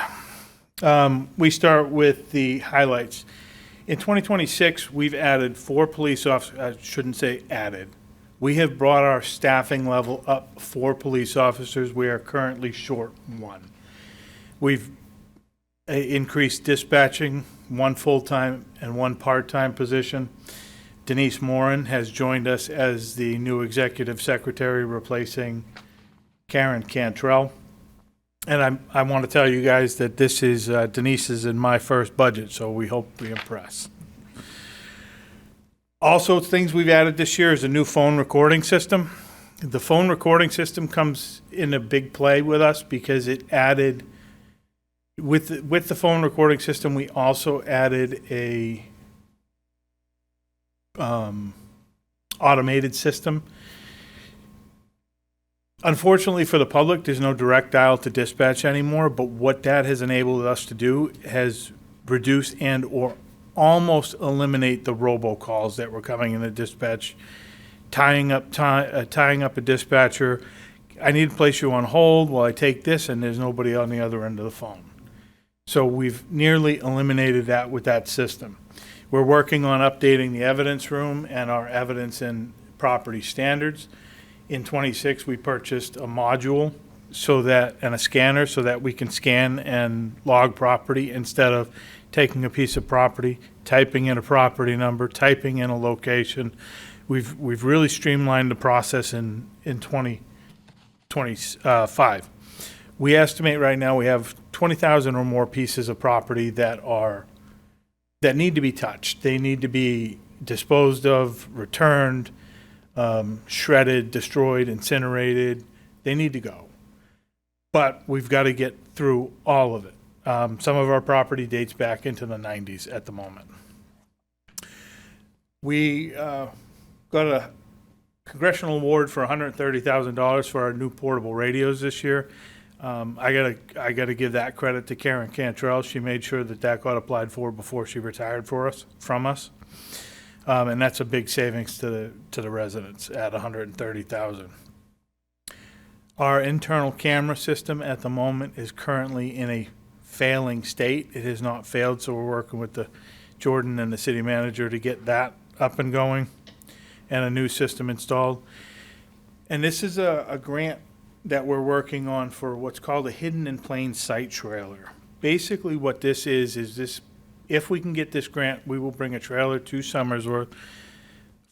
we start with the highlights. In 2026, we've added 4 police officers. I shouldn't say added. We have brought our staffing level up 4 police officers. We are currently short 1. We've increased dispatching, 1 full-time and 1 part-time position. Denise Morin has joined us as the new executive secretary, replacing Karen Cantrell. And I want to tell you guys that this is Denise's and my first budget, so we hope we impress. Also, things we've added this year is a new phone recording system. The phone recording system comes in a big play with us because it added, with the phone recording system, we also added a automated system. Unfortunately for the public, there's no direct dial to dispatch anymore, but what that has enabled us to do has reduce and or almost eliminate the robocalls that were coming in the dispatch, tying up a dispatcher. I need to place you on hold while I take this, and there's nobody on the other end of the phone. So we've nearly eliminated that with that system. We're working on updating the evidence room and our evidence and property standards. In 26, we purchased a module and a scanner so that we can scan and log property instead of taking a piece of property, typing in a property number, typing in a location. We've really streamlined the process in 2025. We estimate right now we have 20,000 or more pieces of property that need to be touched. They need to be disposed of, returned, shredded, destroyed, incinerated. They need to go. But we've got to get through all of it. Some of our property dates back into the 90s at the moment. We got a congressional award for $130,000 for our new portable radios this year. I gotta give that credit to Karen Cantrell. She made sure that got applied for before she retired from us. And that's a big savings to the residents at $130,000. Our internal camera system at the moment is currently in a failing state. It has not failed, so we're working with Jordan and the city manager to get that up and going and a new system installed. And this is a grant that we're working on for what's called a hidden in plain sight trailer. Basically what this is this. If we can get this grant, we will bring a trailer to Somersworth,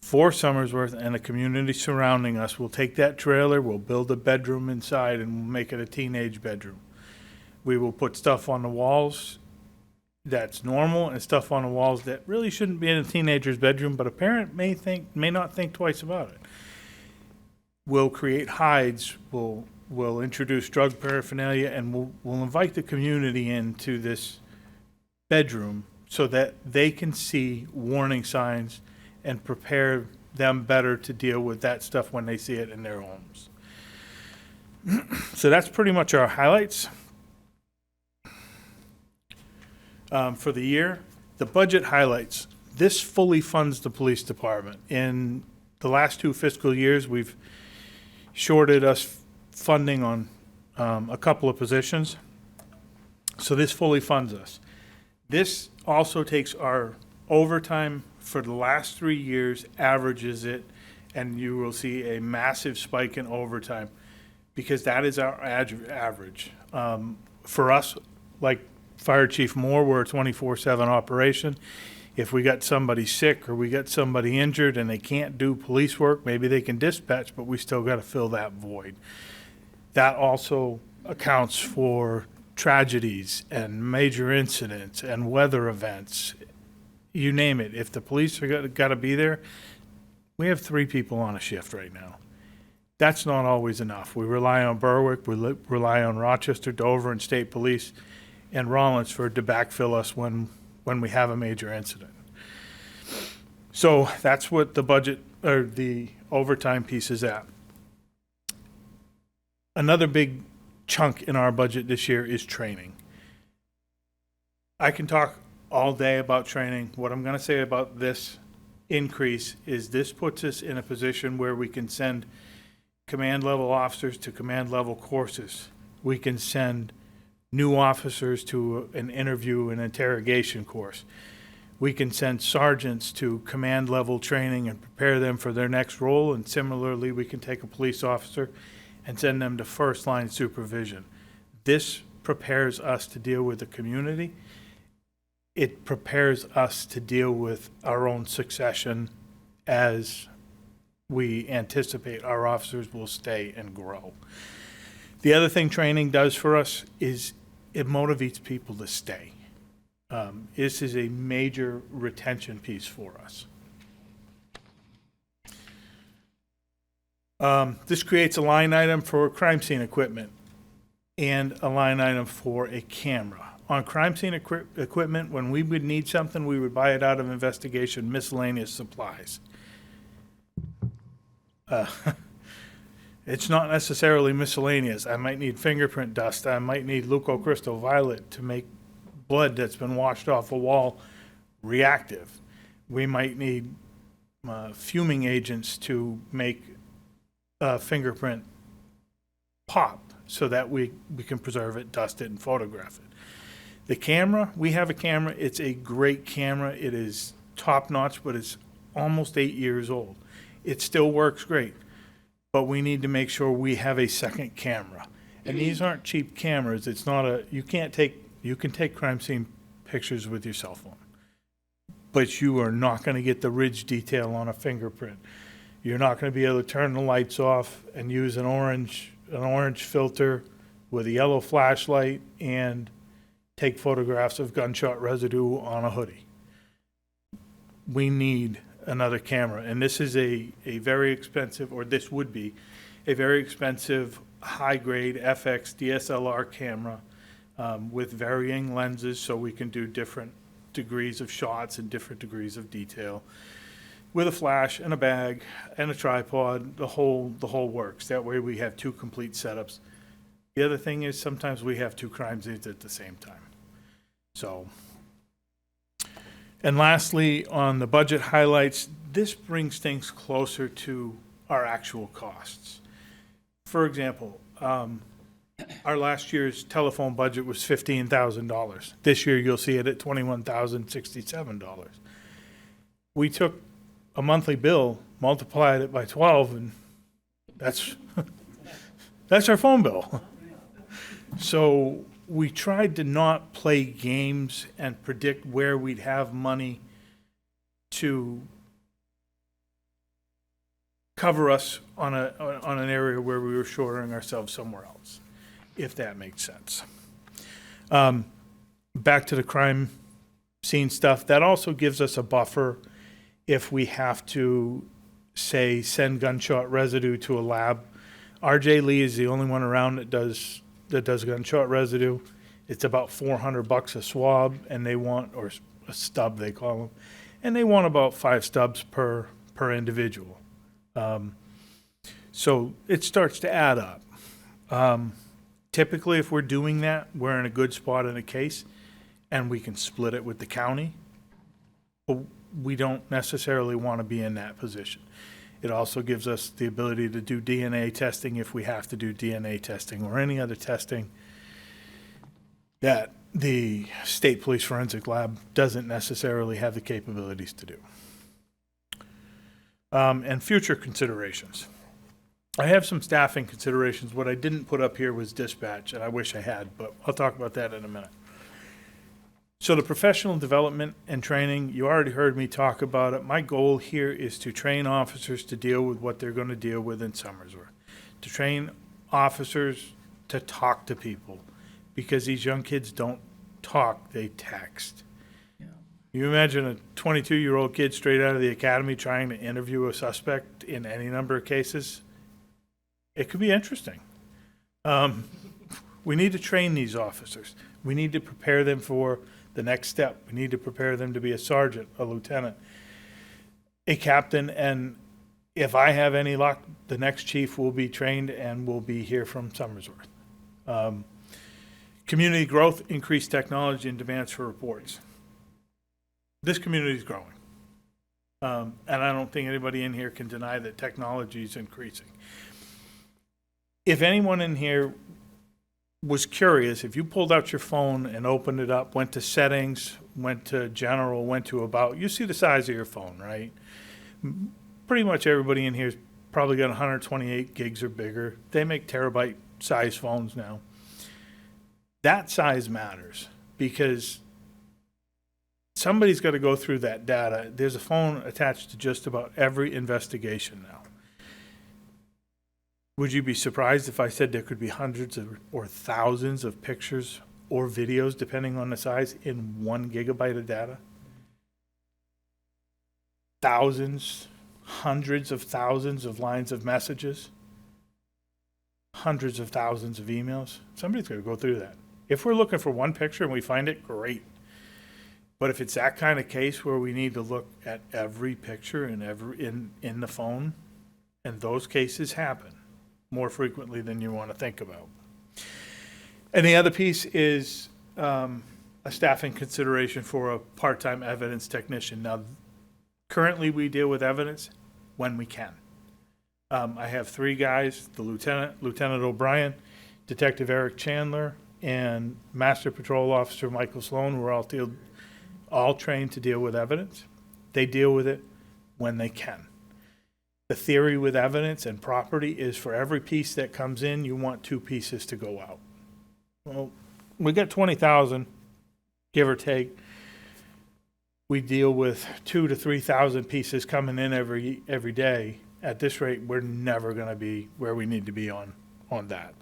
for Somersworth and the community surrounding us. We'll take that trailer, we'll build a bedroom inside, and we'll make it a teenage bedroom. We will put stuff on the walls that's normal and stuff on the walls that really shouldn't be in a teenager's bedroom, but a parent may not think twice about it. We'll create hides, we'll introduce drug paraphernalia, and we'll invite the community into this bedroom so that they can see warning signs and prepare them better to deal with that stuff when they see it in their homes. So that's pretty much our highlights. For the year, the budget highlights. This fully funds the police department. In the last 2 fiscal years, we've shorted us funding on a couple of positions. So this fully funds us. This also takes our overtime for the last 3 years, averages it, and you will see a massive spike in overtime because that is our average. For us, like Fire Chief Moore, we're a 24/7 operation. If we got somebody sick or we got somebody injured and they can't do police work, maybe they can dispatch, but we still got to fill that void. That also accounts for tragedies and major incidents and weather events, you name it. If the police are got to be there, we have 3 people on a shift right now. That's not always enough. We rely on Berwick, we rely on Rochester, Dover, and State Police, and Rollinsford to backfill us when we have a major incident. So that's what the budget or the overtime piece is at. Another big chunk in our budget this year is training. I can talk all day about training. What I'm going to say about this increase is this puts us in a position where we can send command level officers to command level courses. We can send new officers to an interview and interrogation course. We can send sergeants to command level training and prepare them for their next role. And similarly, we can take a police officer and send them to first line supervision. This prepares us to deal with the community. It prepares us to deal with our own succession as we anticipate our officers will stay and grow. The other thing training does for us is it motivates people to stay. This is a major retention piece for us. This creates a line item for crime scene equipment and a line item for a camera. On crime scene equipment, when we would need something, we would buy it out of investigation miscellaneous supplies. It's not necessarily miscellaneous. I might need fingerprint dust. I might need leucocrystal violet to make blood that's been washed off a wall reactive. We might need fuming agents to make fingerprint pop so that we can preserve it, dust it, and photograph it. The camera, we have a camera. It's a great camera. It is top notch, but it's almost 8 years old. It still works great, but we need to make sure we have a second camera. And these aren't cheap cameras. It's not a, you can take crime scene pictures with your cell phone, but you are not going to get the ridge detail on a fingerprint. You're not going to be able to turn the lights off and use an orange filter with a yellow flashlight and take photographs of gunshot residue on a hoodie. We need another camera, and this is a very expensive, or this would be a very expensive high-grade FX DSLR camera with varying lenses, so we can do different degrees of shots and different degrees of detail, with a flash and a bag and a tripod. The whole works. That way we have two complete setups. The other thing is sometimes we have two crime scenes at the same time. So, and lastly, on the budget highlights, this brings things closer to our actual costs. For example, our last year's telephone budget was $15,000. This year you'll see it at $21,067. We took a monthly bill, multiplied it by 12, and that's our phone bill. So we tried to not play games and predict where we'd have money to cover us on an area where we were shorting ourselves somewhere else, if that makes sense. Back to the crime scene stuff, that also gives us a buffer if we have to, say, send gunshot residue to a lab. RJ Lee is the only one around that does gunshot residue. It's about $400 a swab, and they want, or a stub they call them, and they want about 5 stubs per individual. So it starts to add up. Typically, if we're doing that, we're in a good spot in a case, and we can split it with the county. But we don't necessarily want to be in that position. It also gives us the ability to do DNA testing if we have to do DNA testing or any other testing that the State Police Forensic Lab doesn't necessarily have the capabilities to do. And future considerations. I have some staffing considerations. What I didn't put up here was dispatch, and I wish I had, but I'll talk about that in a minute. So the professional development and training, you already heard me talk about it. My goal here is to train officers to deal with what they're going to deal with in Somersworth, to train officers to talk to people, because these young kids don't talk, they text. You imagine a 22-year-old kid straight out of the academy trying to interview a suspect in any number of cases? It could be interesting. We need to train these officers. We need to prepare them for the next step. We need to prepare them to be a sergeant, a lieutenant, a captain, and if I have any luck, the next chief will be trained and will be here from Somersworth. Community growth, increased technology, and demands for reports. This community is growing. And I don't think anybody in here can deny that technology is increasing. If anyone in here was curious, if you pulled out your phone and opened it up, went to settings, went to general, went to about, you see the size of your phone, right? Pretty much everybody in here's probably got 128 gigs or bigger. They make terabyte size phones now. That size matters because somebody's got to go through that data. There's a phone attached to just about every investigation now. Would you be surprised if I said there could be hundreds or thousands of pictures or videos, depending on the size, in 1 gigabyte of data? Thousands, hundreds of thousands of lines of messages, hundreds of thousands of emails. Somebody's got to go through that. If we're looking for one picture and we find it, great. But if it's that kind of case where we need to look at every picture in the phone, and those cases happen more frequently than you want to think about. And the other piece is a staffing consideration for a part-time evidence technician. Now, currently we deal with evidence when we can. I have 3 guys, the Lieutenant O'Brien, Detective Eric Chandler, and Master Patrol Officer Michael Sloan, who are all trained to deal with evidence. They deal with it when they can. The theory with evidence and property is for every piece that comes in, you want 2 pieces to go out. Well, we got 20,000, give or take. We deal with 2,000 to 3,000 pieces coming in every day. At this rate, we're never going to be where we need to be on that.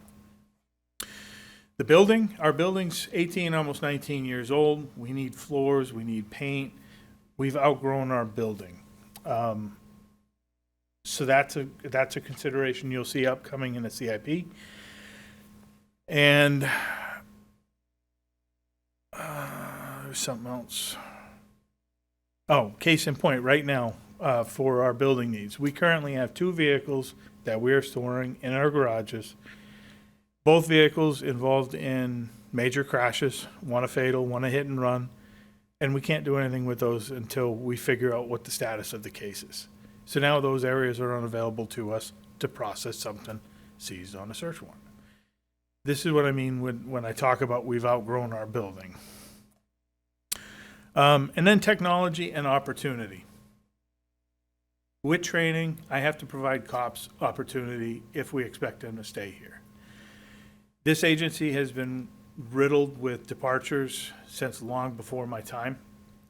The building, our building's 18, almost 19 years old. We need floors, we need paint. We've outgrown our building. So that's a consideration you'll see upcoming in the CIP. And there's something else. Oh, case in point, right now, for our building needs, we currently have 2 vehicles that we're storing in our garages. Both vehicles involved in major crashes, one a fatal, one a hit and run, and we can't do anything with those until we figure out what the status of the case is. So now those areas are unavailable to us to process something seized on a search warrant. This is what I mean when I talk about we've outgrown our building. And then technology and opportunity. With training, I have to provide cops opportunity if we expect them to stay here. This agency has been riddled with departures since long before my time.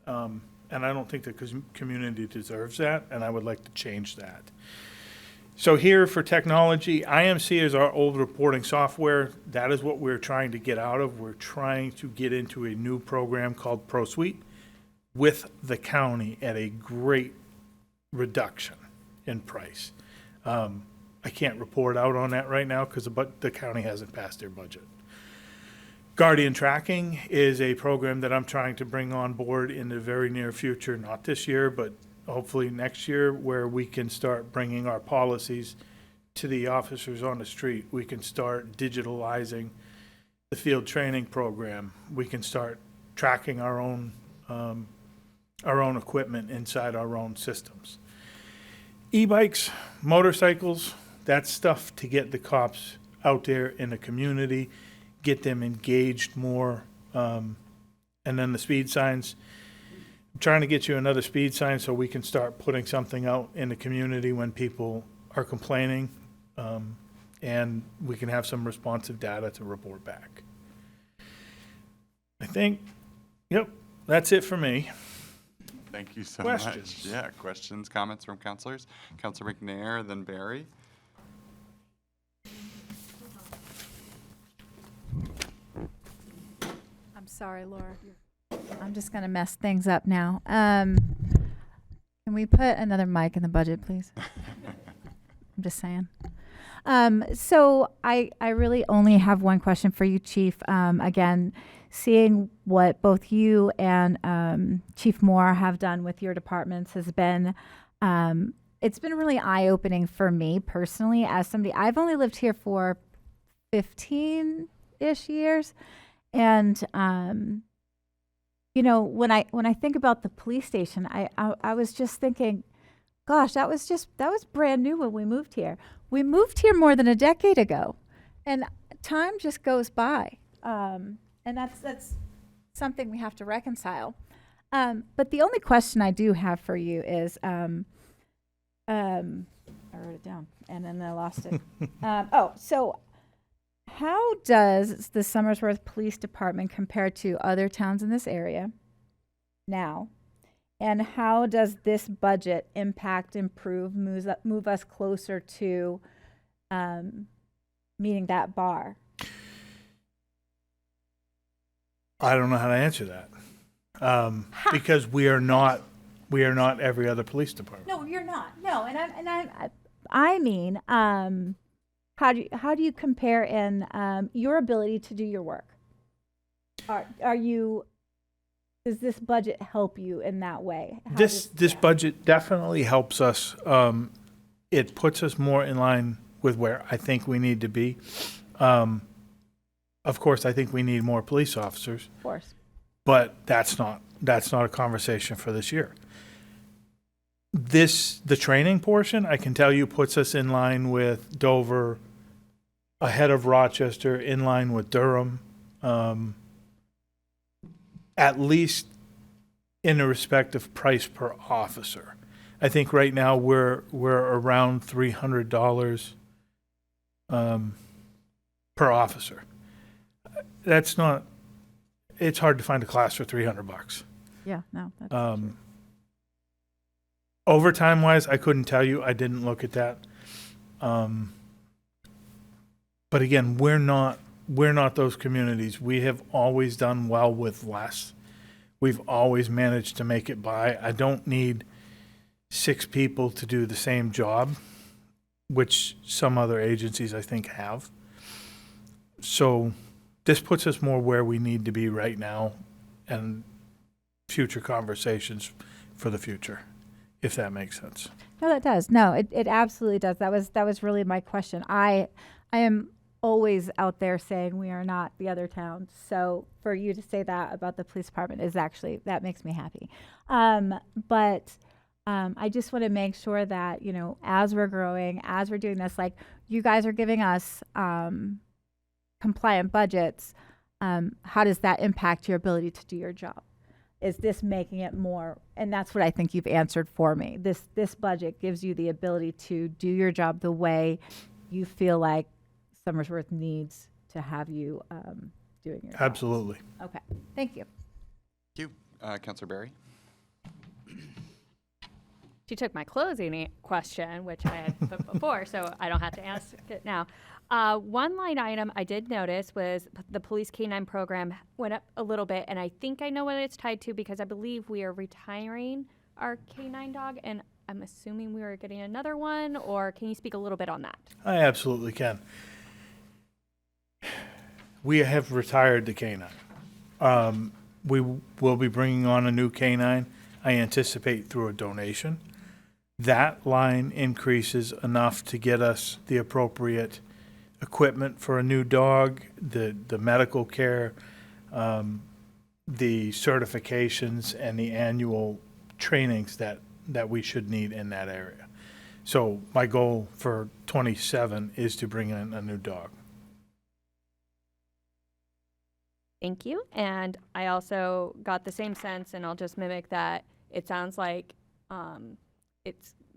And I don't think the community deserves that, and I would like to change that. So here for technology, IMC is our old reporting software. That is what we're trying to get out of. We're trying to get into a new program called ProSuite with the county at a great reduction in price. I can't report out on that right now because the county hasn't passed their budget. Guardian Tracking is a program that I'm trying to bring on board in the very near future, not this year, but hopefully next year, where we can start bringing our policies to the officers on the street. We can start digitalizing the field training program. We can start tracking our own equipment inside our own systems. E-bikes, motorcycles, that's stuff to get the cops out there in the community, get them engaged more. And then the speed signs. I'm trying to get you another speed sign so we can start putting something out in the community when people are complaining, and we can have some responsive data to report back. I think, yep, that's it for me. Thank you so Questions? much. Yeah, questions, comments from counselors? Counselor McNair, then Barry. I'm sorry, Laura. I'm just going to mess things up now. Can we put another mic in the budget, please? I'm just saying. So I really only have one question for you, Chief. Again, seeing what both you and Chief Moore have done with your departments has been, it's been really eye-opening for me personally as somebody. I've only lived here for 15-ish years. And, you know, when I think about the police station, I was just thinking, gosh, that was brand new when we moved here. We moved here more than a decade ago, and time just goes by. And that's something we have to reconcile. But the only question I do have for you is, I wrote it down and then I lost it. So how does the Somersworth Police Department compare to other towns in this area now? And how does this budget impact, improve, move us closer to meeting that bar? I don't know how to answer that. Because we are not every other police department. No, you're not. No, I mean, how do you compare in your ability to do your work? Are you? Does this budget help you in that way? This budget definitely helps us. It puts us more in line with where I think we need to be. Of course, I think we need more police officers, Of course. but that's not a conversation for this year. The training portion, I can tell you, puts us in line with Dover, ahead of Rochester, in line with Durham, at least in the respect of price per officer. I think right now we're around $300 per officer. That's not. It's hard to find a class for $300. Yeah. No. That's true. Overtime wise, I couldn't tell you. I didn't look at that. But again, we're not those communities. We have always done well with less. We've always managed to make it by. I don't need 6 people to do the same job, which some other agencies I think have. So this puts us more where we need to be right now and future conversations for the future, if that makes sense. No, that does. No, it absolutely does. That was really my question. I am always out there saying we are not the other towns. So for you to say that about the police department is actually, that makes me happy. But I just want to make sure that, as we're growing, as we're doing this, like you guys are giving us compliant budgets, how does that impact your ability to do your job? Is this making it more? And that's what I think you've answered for me. This budget gives you the ability to do your job the way you feel like Somersworth needs to have you doing your job. Absolutely. Okay. Thank you. Thank you. Councilor Barry? She took my closing question, which I had put before, so I don't have to ask it now. One line item I did notice was the police K-9 program went up a little bit, and I think I know what it's tied to because I believe we are retiring our K-9 dog, and I'm assuming we are getting another one, or can you speak a little bit on that? I absolutely can. We have retired the K-9. We will be bringing on a new K-9, I anticipate through a donation. That line increases enough to get us the appropriate equipment for a new dog, the medical care, the certifications, and the annual trainings that we should need in that area. So my goal for 27 is to bring in a new dog. Thank you. And I also got the same sense, and I'll just mimic that. It sounds like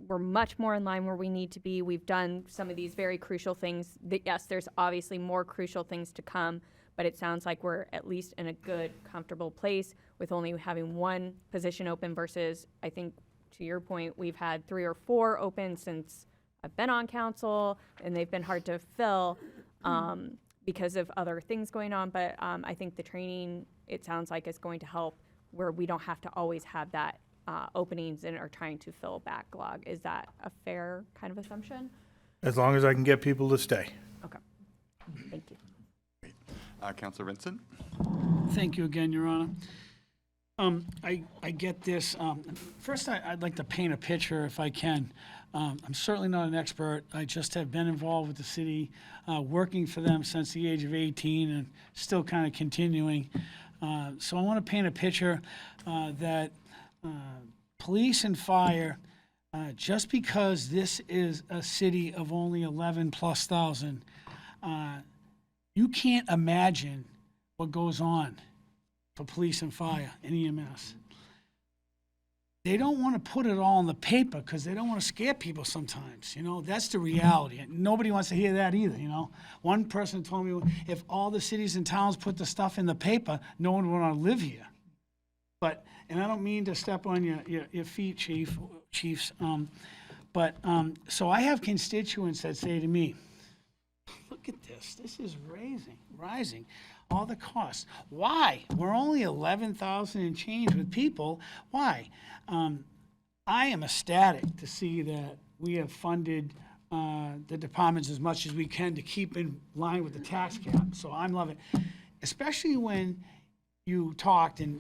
we're much more in line where we need to be. We've done some of these very crucial things. Yes, there's obviously more crucial things to come, but it sounds like we're at least in a good, comfortable place with only having one position open versus, I think, to your point, we've had 3 or 4 open since I've been on council, and they've been hard to fill because of other things going on. But I think the training, it sounds like, is going to help where we don't have to always have that openings and are trying to fill backlog. Is that a fair kind of assumption? As long as I can get people to stay. Okay. Thank you. Councilor Vincent? Thank you again, Your Honor. I get this. First, I'd like to paint a picture if I can. I'm certainly not an expert. I just have been involved with the city, working for them since the age of 18 and still kind of continuing. So I want to paint a picture that police and fire, just because this is a city of only 11,000+, you can't imagine what goes on for police and fire and EMS. They don't want to put it all on the paper because they don't want to scare people sometimes. That's the reality. And nobody wants to hear that either, One person told me if all the cities and towns put the stuff in the paper, no one would want to live here. But, and I don't mean to step on your feet, Chiefs, so I have constituents that say to me, look at this. This is rising, all the costs. Why? We're only 11,000 and change with people. Why? I am ecstatic to see that we have funded the departments as much as we can to keep in line with the tax cap. So I'm loving it, especially when you talked, and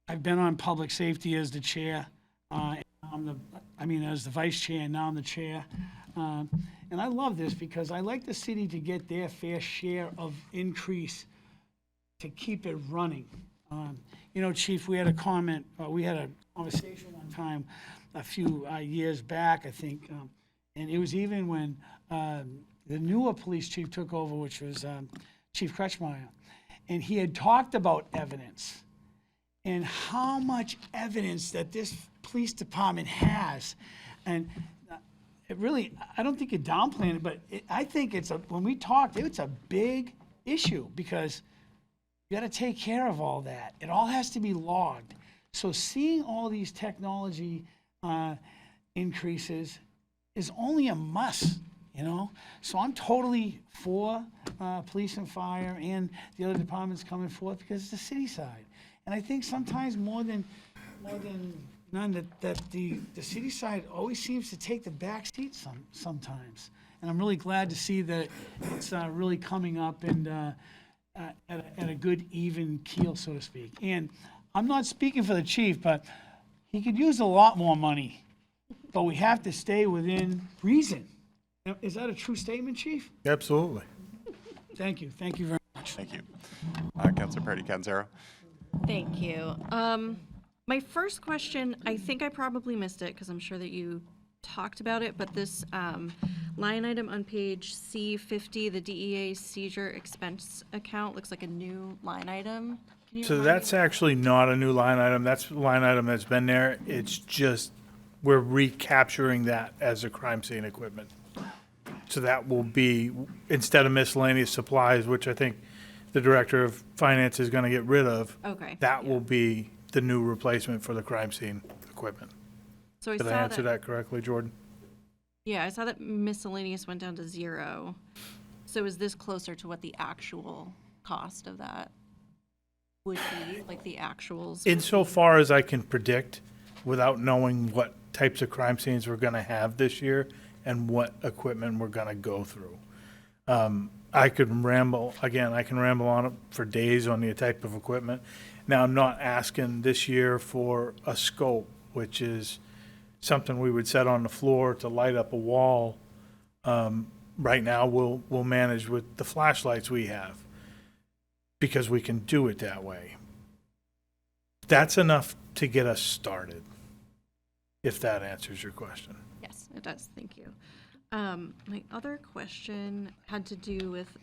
I've been on public safety as the chair. As the vice chair, and now I'm the chair. And I love this because I like the city to get their fair share of increase to keep it running. Chief, we had a conversation one time a few years back, I think, and it was even when the newer police chief took over, which was Chief Kretschmeyer, and he had talked about evidence and how much evidence that this police department has. And it really, I don't think you're downplaying it, but I think when we talked, it's a big issue because you got to take care of all that. It all has to be logged. So seeing all these technology increases is only a must, So I'm totally for police and fire and the other departments coming forth because it's the city side. And I think sometimes more than none that the city side always seems to take the back seat sometimes. And I'm really glad to see that it's really coming up and at a good even keel, so to speak. And I'm not speaking for the chief, but he could use a lot more money, but we have to stay within reason. Now, is that a true statement, Chief? Absolutely. Thank you very much. Thank you. Councilor Party Canzero. Thank you. My first question, I think I probably missed it because I'm sure that you talked about it, but this line item on page C50, the DEA seizure expense account, looks like a new line item. Can you So remind me? that's actually not a new line item. That's a line item that's been there. It's just, we're recapturing that as a crime scene equipment. So that will be, instead of miscellaneous supplies, which I think the Director of Finance is going to get rid of. Okay, That yeah. will be the new replacement for the crime scene equipment. So I Did I saw answer that correctly, Jordan? Yeah, I saw that miscellaneous went down to 0. So is this closer to what the actual cost of that would be, like the actuals? Insofar as I can predict, without knowing what types of crime scenes we're going to have this year and what equipment we're going to go through. I could ramble, again, I can ramble on it for days on the type of equipment. Now, I'm not asking this year for a scope, which is something we would set on the floor to light up a wall. Right now, we'll manage with the flashlights we have because we can do it that way. That's enough to get us started, if that answers your question. Yes, it does. Thank you. My other question had to do with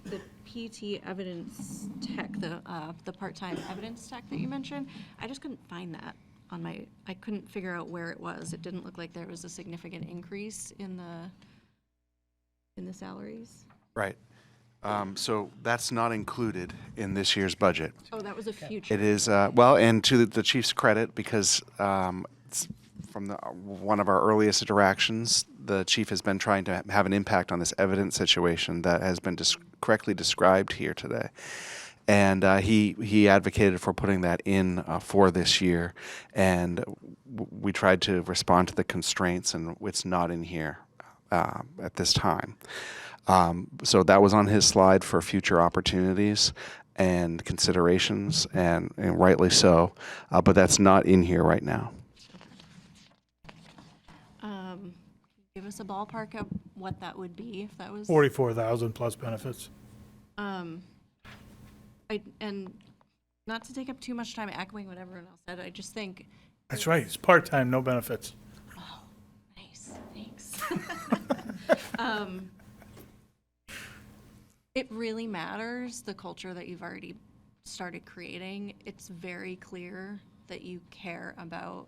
the PT evidence tech, the part-time evidence tech that you mentioned. I just couldn't find that on I couldn't figure out where it was. It didn't look like there was a significant increase in the salaries. Right. So that's not included in this year's budget. Oh, that was a future. It is, and to the chief's credit, because it's from one of our earliest interactions, the chief has been trying to have an impact on this evidence situation that has been correctly described here today. And he advocated for putting that in for this year. And we tried to respond to the constraints, and it's not in here at this time. So that was on his slide for future opportunities and considerations, and rightly so. But that's not in here right now. Give us a ballpark of what that would be if that was. 44,000 plus benefits. And not to take up too much time echoing what everyone else said, I just think. That's right. It's part-time, no benefits. Oh, nice. Thanks. It really matters, the culture that you've already started creating. It's very clear that you care about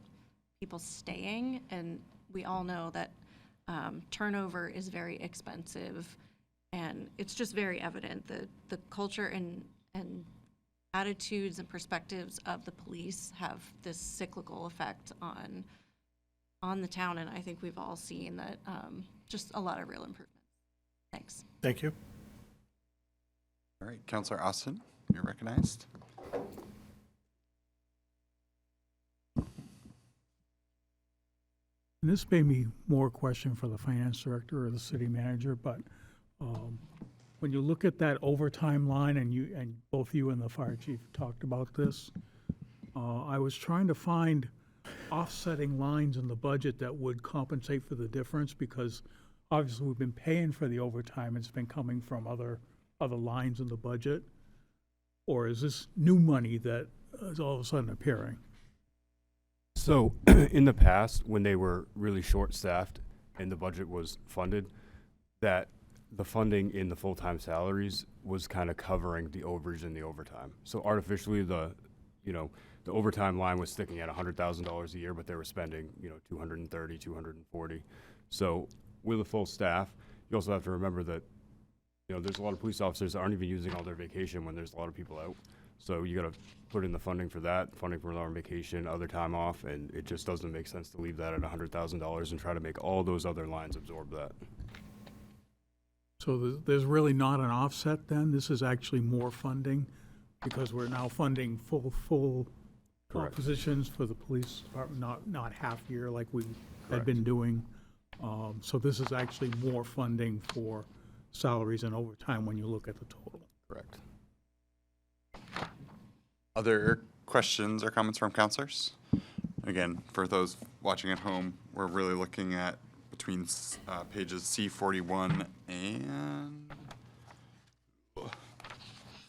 people staying, and we all know that turnover is very expensive, and it's just very evident that the culture and attitudes and perspectives of the police have this cyclical effect on the town, and I think we've all seen that just a lot of real improvement. Thanks. Thank you. All right, Counselor Austin, you're recognized. And this may be more a question for the finance director or the city manager, but when you look at that overtime line, and both you and the fire chief talked about this, I was trying to find offsetting lines in the budget that would compensate for the difference, because obviously we've been paying for the overtime. It's been coming from other lines in the budget. Or is this new money that is all of a sudden appearing? So in the past, when they were really short-staffed and the budget was funded, that the funding in the full-time salaries was kind of covering the overage and the overtime. So artificially, the overtime line was sticking at $100,000 a year, but they were spending, 230, 240. So with a full staff, you also have to remember that, there's a lot of police officers that aren't even using all their vacation when there's a lot of people out. So you got to put in the funding for that, funding for our vacation, other time off, and it just doesn't make sense to leave that at $100,000 and try to make all those other lines absorb that. So there's really not an offset then? This is actually more funding because we're now funding full Correct. positions for the police department, not half year like we had Correct. been doing. So this is actually more funding for salaries and overtime when you look at the total. Correct. Other questions or comments from counselors? Again, for those watching at home, we're really looking at between pages C41 and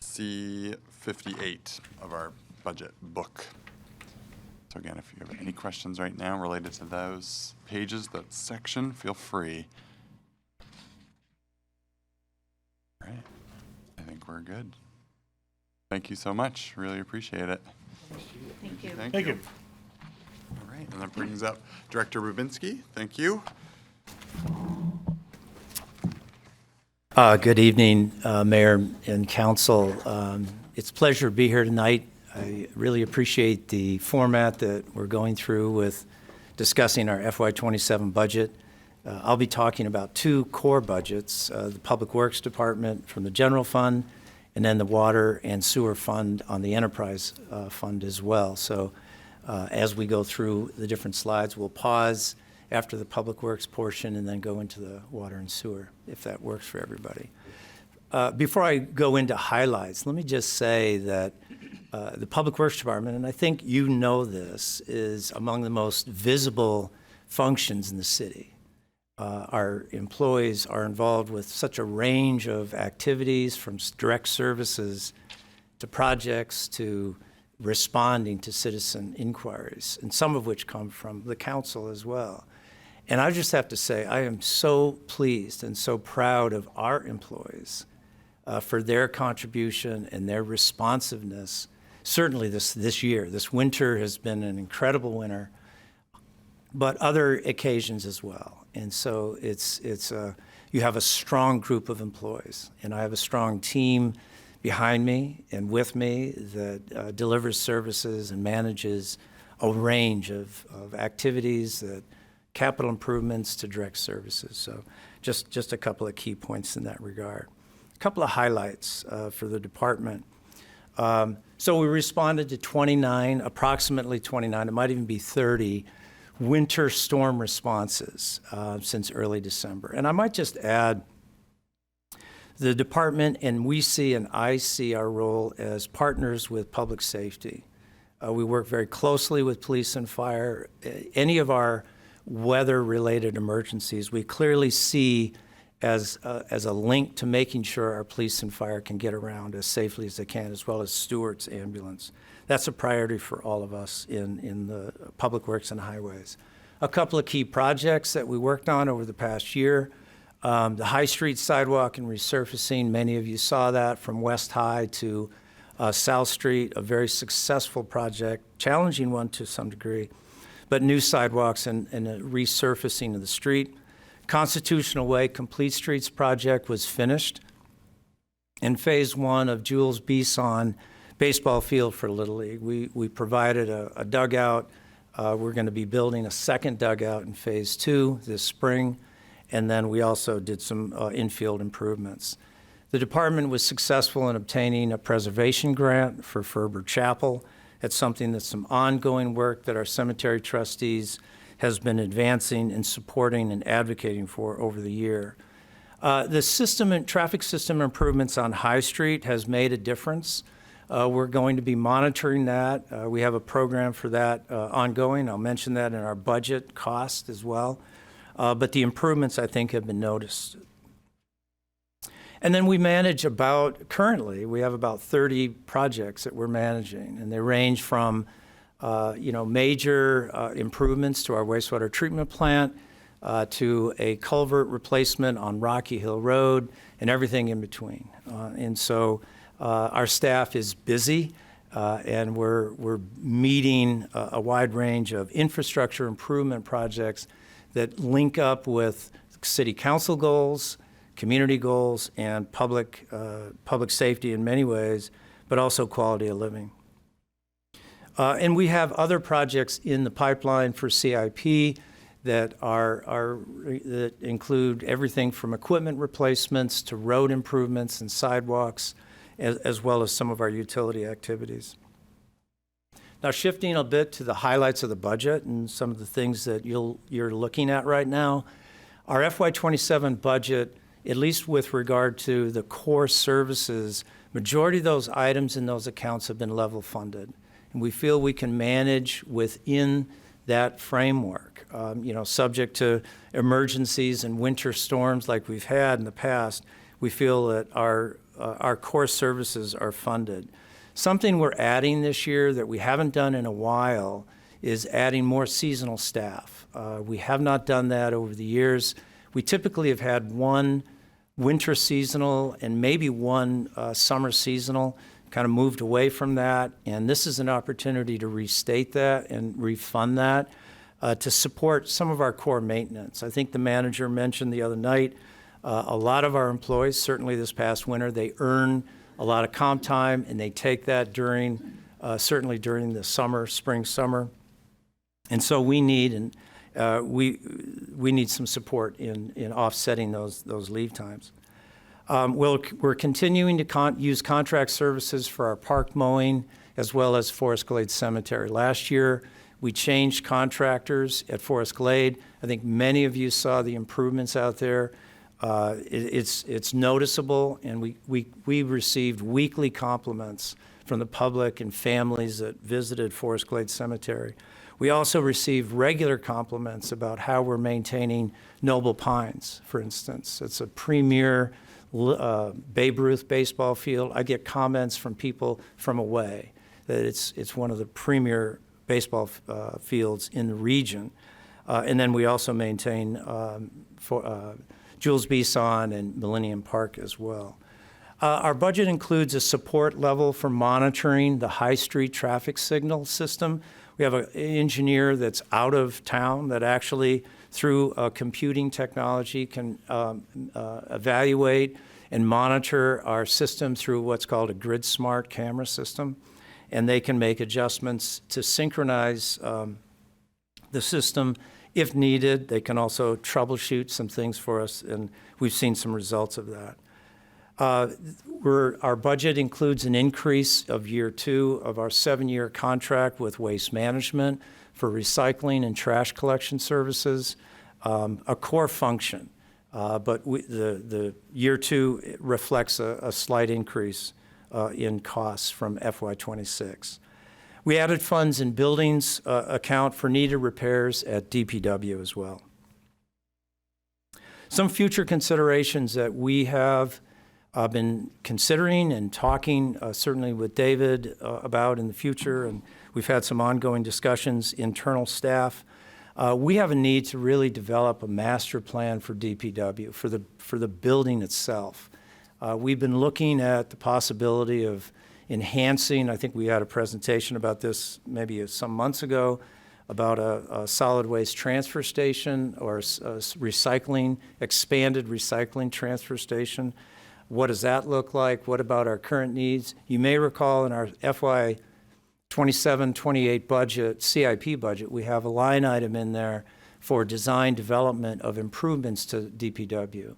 C58 of our budget book. So again, if you have any questions right now related to those pages, that section, feel free. All right, I think we're good. Thank you so much. Really appreciate it. Thank you. Thank you. All right, and that brings up Director Rubinski. Thank you. Good evening, Mayor and Council. It's a pleasure to be here tonight. I really appreciate the format that we're going through with discussing our FY27 budget. I'll be talking about two core budgets, the Public Works Department from the General Fund, and then the Water and Sewer Fund on the Enterprise Fund as well. So as we go through the different slides, we'll pause after the Public Works portion and then go into the Water and Sewer, if that works for everybody. Before I go into highlights, let me just say that the Public Works Department, and I think you know this, is among the most visible functions in the city. Our employees are involved with such a range of activities, from direct services to projects to responding to citizen inquiries, and some of which come from the council as well. And I just have to say, I am so pleased and so proud of our employees for their contribution and their responsiveness. Certainly this year, this winter has been an incredible winter, but other occasions as well. And so you have a strong group of employees, and I have a strong team behind me and with me that delivers services and manages a range of activities, that capital improvements to direct services. So just a couple of key points in that regard. A couple of highlights for the department. So we responded to approximately 29, it might even be 30, winter storm responses since early December. And I might just add, the department and I see our role as partners with public safety. We work very closely with police and fire. Any of our weather-related emergencies, we clearly see as a link to making sure our police and fire can get around as safely as they can, as well as Stewart's ambulance. That's a priority for all of us in the public works and highways. A couple of key projects that we worked on over the past year. The High Street sidewalk and resurfacing, many of you saw that from West High to South Street, a very successful project, challenging one to some degree, but new sidewalks and a resurfacing of the street. Constitutional Way Complete Streets project was finished. In phase one of Jules Bisson baseball field for Little League, we provided a dugout. We're going to be building a second dugout in phase two this spring. and then we also did some infield improvements. The department was successful in obtaining a preservation grant for Ferber Chapel. It's something that's some ongoing work that our cemetery trustees has been advancing and supporting and advocating for over the year. The system and traffic system improvements on High Street has made a difference. We're going to be monitoring that. We have a program for that ongoing. I'll mention that in our budget cost as well. But the improvements, I think, have been noticed. And then we manage currently, we have about 30 projects that we're managing, and they range from major improvements to our wastewater treatment plant, to a culvert replacement on Rocky Hill Road, and everything in between. And so our staff is busy, and we're meeting a wide range of infrastructure improvement projects that link up with city council goals, community goals, and public safety in many ways, but also quality of living. And we have other projects in the pipeline for CIP that that include everything from equipment replacements to road improvements and sidewalks, as well as some of our utility activities. Now, shifting a bit to the highlights of the budget and some of the things that you're looking at right now, our FY27 budget, at least with regard to the core services, majority of those items in those accounts have been level funded. And we feel we can manage within that framework, subject to emergencies and winter storms like we've had in the past. We feel that our core services are funded. Something we're adding this year that we haven't done in a while is adding more seasonal staff. We have not done that over the years. We typically have had one winter seasonal and maybe one summer seasonal, kind of moved away from that. And this is an opportunity to restate that and refund that to support some of our core maintenance. I think the manager mentioned the other night, a lot of our employees, certainly this past winter, they earn a lot of comp time, and they take that certainly during the spring, summer. And so we need some support in offsetting those leave times. We're continuing to use contract services for our park mowing as well as Forest Glade Cemetery. Last year, we changed contractors at Forest Glade. I think many of you saw the improvements out there. It's noticeable, and we received weekly compliments from the public and families that visited Forest Glade Cemetery. We also received regular compliments about how we're maintaining Noble Pines, for instance. It's a premier Babe Ruth baseball field. I get comments from people from away that it's one of the premier baseball fields in the region. And then we also maintain Jules Bison and Millennium Park as well. Our budget includes a support level for monitoring the High Street traffic signal system. We have an engineer that's out of town that actually, through computing technology, can evaluate and monitor our system through what's called a grid smart camera system. And they can make adjustments to synchronize the system if needed. They can also troubleshoot some things for us, and we've seen some results of that. Our budget includes an increase of year 2 of our 7-year contract with Waste Management for recycling and trash collection services, a core function. But the year 2 reflects a slight increase in costs from FY26. We added funds in buildings account for needed repairs at DPW as well. Some future considerations that we have been considering and talking certainly with David about in the future, and we've had some ongoing discussions, internal staff. We have a need to really develop a master plan for DPW, for the building itself. We've been looking at the possibility of enhancing, I think we had a presentation about this maybe some months ago, about a solid waste transfer station or expanded recycling transfer station. What does that look like? What about our current needs? You may recall in our FY27-28 budget, CIP budget, we have a line item in there for design development of improvements to DPW.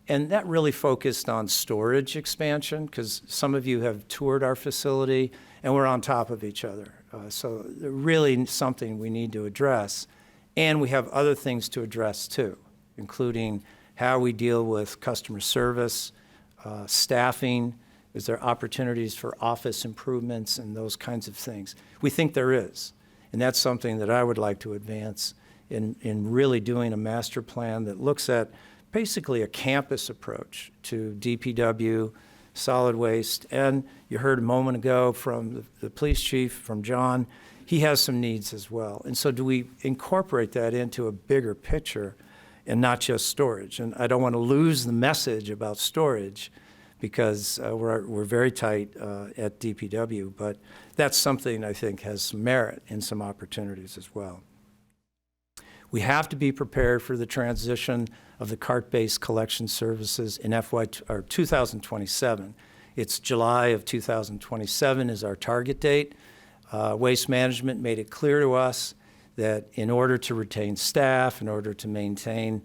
And that really focused on storage expansion, because some of you have toured our facility, and we're on top of each other. So really something we need to address. And we have other things to address too, including how we deal with customer service, staffing. Is there opportunities for office improvements and those kinds of things? We think there is. And that's something that I would like to advance in really doing a master plan that looks at basically a campus approach to DPW, solid waste. And you heard a moment ago from the police chief, from John, he has some needs as well. And so do we incorporate that into a bigger picture and not just storage? And I don't want to lose the message about storage, because we're very tight at DPW, but that's something I think has some merit and some opportunities as well. We have to be prepared for the transition of the cart-based collection services in 2027. It's July of 2027 is our target date. Waste Management made it clear to us that in order to retain staff, in order to maintain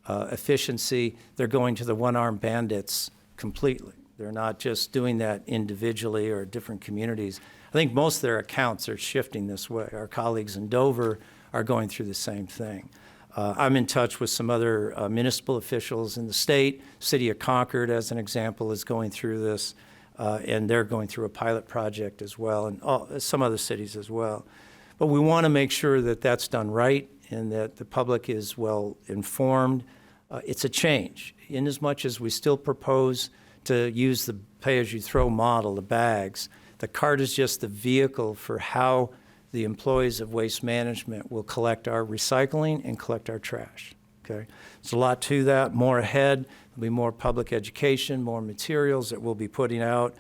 efficiency, they're going to the one-armed bandits completely. They're not just doing that individually or different communities. I think most of their accounts are shifting this way. Our colleagues in Dover are going through the same thing. I'm in touch with some other municipal officials in the state. City of Concord, as an example, is going through this, and they're going through a pilot project as well, and some other cities as well. But we want to make sure that that's done right and that the public is well informed. It's a change, in as much as we still propose to use the pay-as-you-throw model, the bags. The cart is just the vehicle for how the employees of Waste Management will collect our recycling and collect our trash, okay? There's a lot to that, more ahead. There'll be more public education, more materials that we'll be putting out,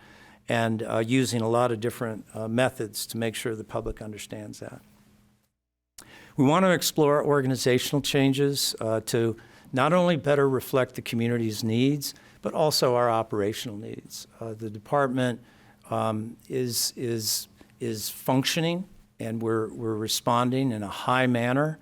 and using a lot of different methods to make sure the public understands that. We want to explore organizational changes to not only better reflect the community's needs, but also our operational needs. The department is functioning, and we're responding in a high manner.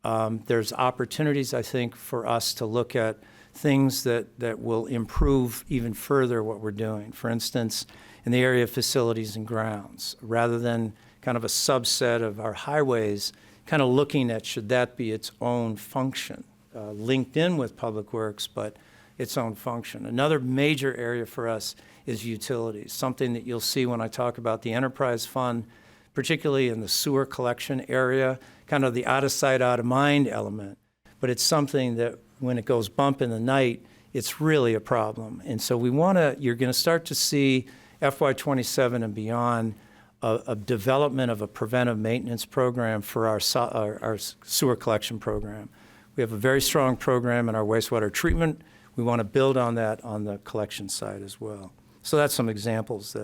There's opportunities, I think, for us to look at things that will improve even further what we're doing. For instance, in the area of facilities and grounds, rather than kind of a subset of our highways, kind of looking at should that be its own function, linked in with Public Works, but its own function. Another major area for us is utilities, something that you'll see when I talk about the enterprise fund, particularly in the sewer collection area, kind of the out of sight, out of mind element. But it's something that when it goes bump in the night, it's really a problem. And so you're going to start to see FY27 and beyond a development of a preventive maintenance program for our sewer collection program. We have a very strong program in our wastewater treatment. We want to build on that on the collection side as well. So that's some examples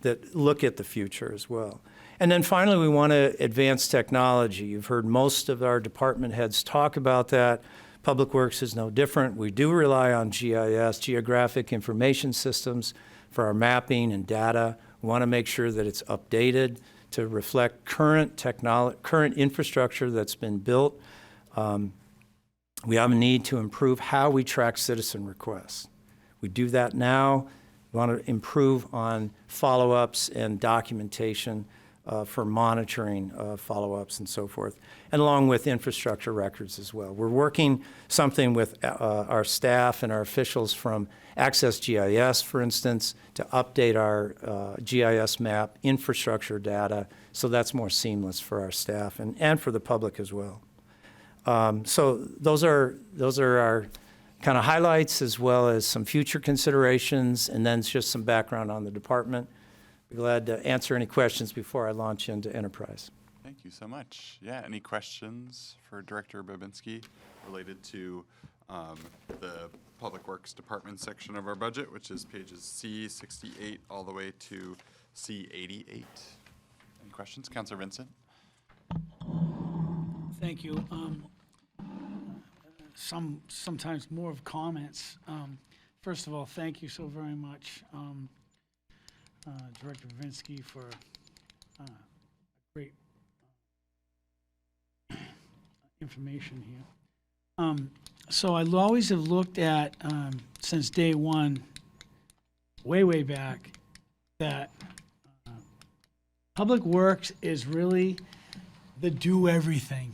that look at the future as well. And then finally, we want to advance technology. You've heard most of our department heads talk about that. Public Works is no different. We do rely on GIS, Geographic Information Systems, for our mapping and data. We want to make sure that it's updated to reflect current infrastructure that's been built. We have a need to improve how we track citizen requests. We do that now. We want to improve on follow-ups and documentation for monitoring follow-ups and so forth, and along with infrastructure records as well. We're working something with our staff and our officials from Access GIS, for instance, to update our GIS map infrastructure data, so that's more seamless for our staff and for the public as well. So those are our kind of highlights, as well as some future considerations, and then just some background on the department. Be glad to answer any questions before I launch into enterprise. Thank you so much. Yeah, any questions for Director Babinski related to the Public Works Department section of our budget, which is pages C68 all the way to C88? Any questions? Councilor Vincent? Thank you. Sometimes more of comments. First of all, thank you so very much, Director Bavinsky, for a great information here. So I always have looked at, since day one, way back, that Public Works is really the do-everything.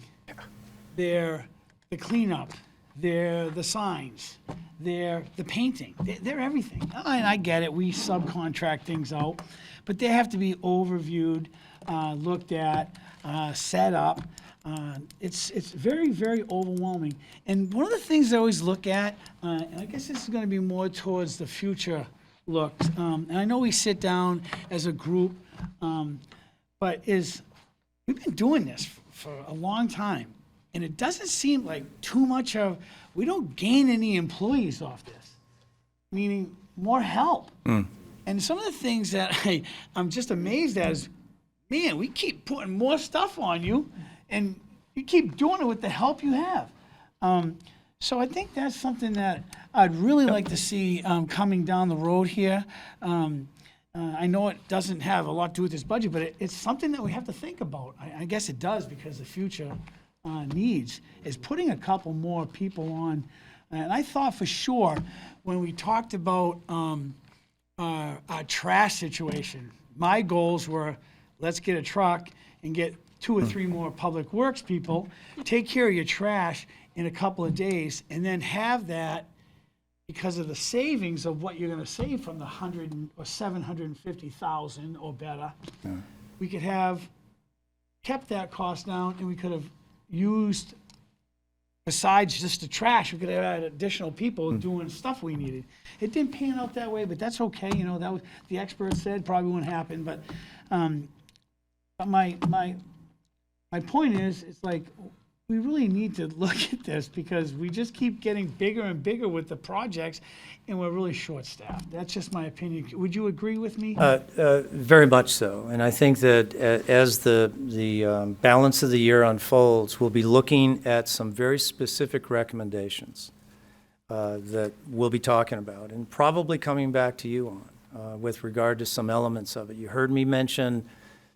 They're the cleanup, they're the signs, they're the painting, they're everything. And I get it, we subcontract things out, but they have to be overviewed, looked at, set up. It's very, very overwhelming. And one of the things I always look at, and I guess this is going to be more towards the future look, and I know we sit down as a group, but we've been doing this for a long time, and it doesn't seem like too much we don't gain any employees off this, meaning more help. And some of the things that I'm just amazed at is, man, we keep putting more stuff on you, and you keep doing it with the help you have. So I think that's something that I'd really like to see coming down the road here. I know it doesn't have a lot to do with this budget, but it's something that we have to think about. I guess it does, because the future needs is putting a couple more people on. And I thought for sure when we talked about our trash situation, my goals were, let's get a truck and get 2 or 3 more public works people, take care of your trash in a couple of days, and then have that, because of the savings of what you're going to save from the 100 or 750,000 or better, we could have kept that cost down, and we could have used, besides just the trash, we could have had additional people doing stuff we needed. It didn't pan out that way, but that's okay. You know, that was, the experts said probably wouldn't happen, but my point is, it's like, we really need to look at this, because we just keep getting bigger and bigger with the projects, and we're really short-staffed. That's just my opinion. Would you agree with me? Very much so. And I think that as the balance of the year unfolds, we'll be looking at some very specific recommendations that we'll be talking about, and probably coming back to you on with regard to some elements of it. You heard me mention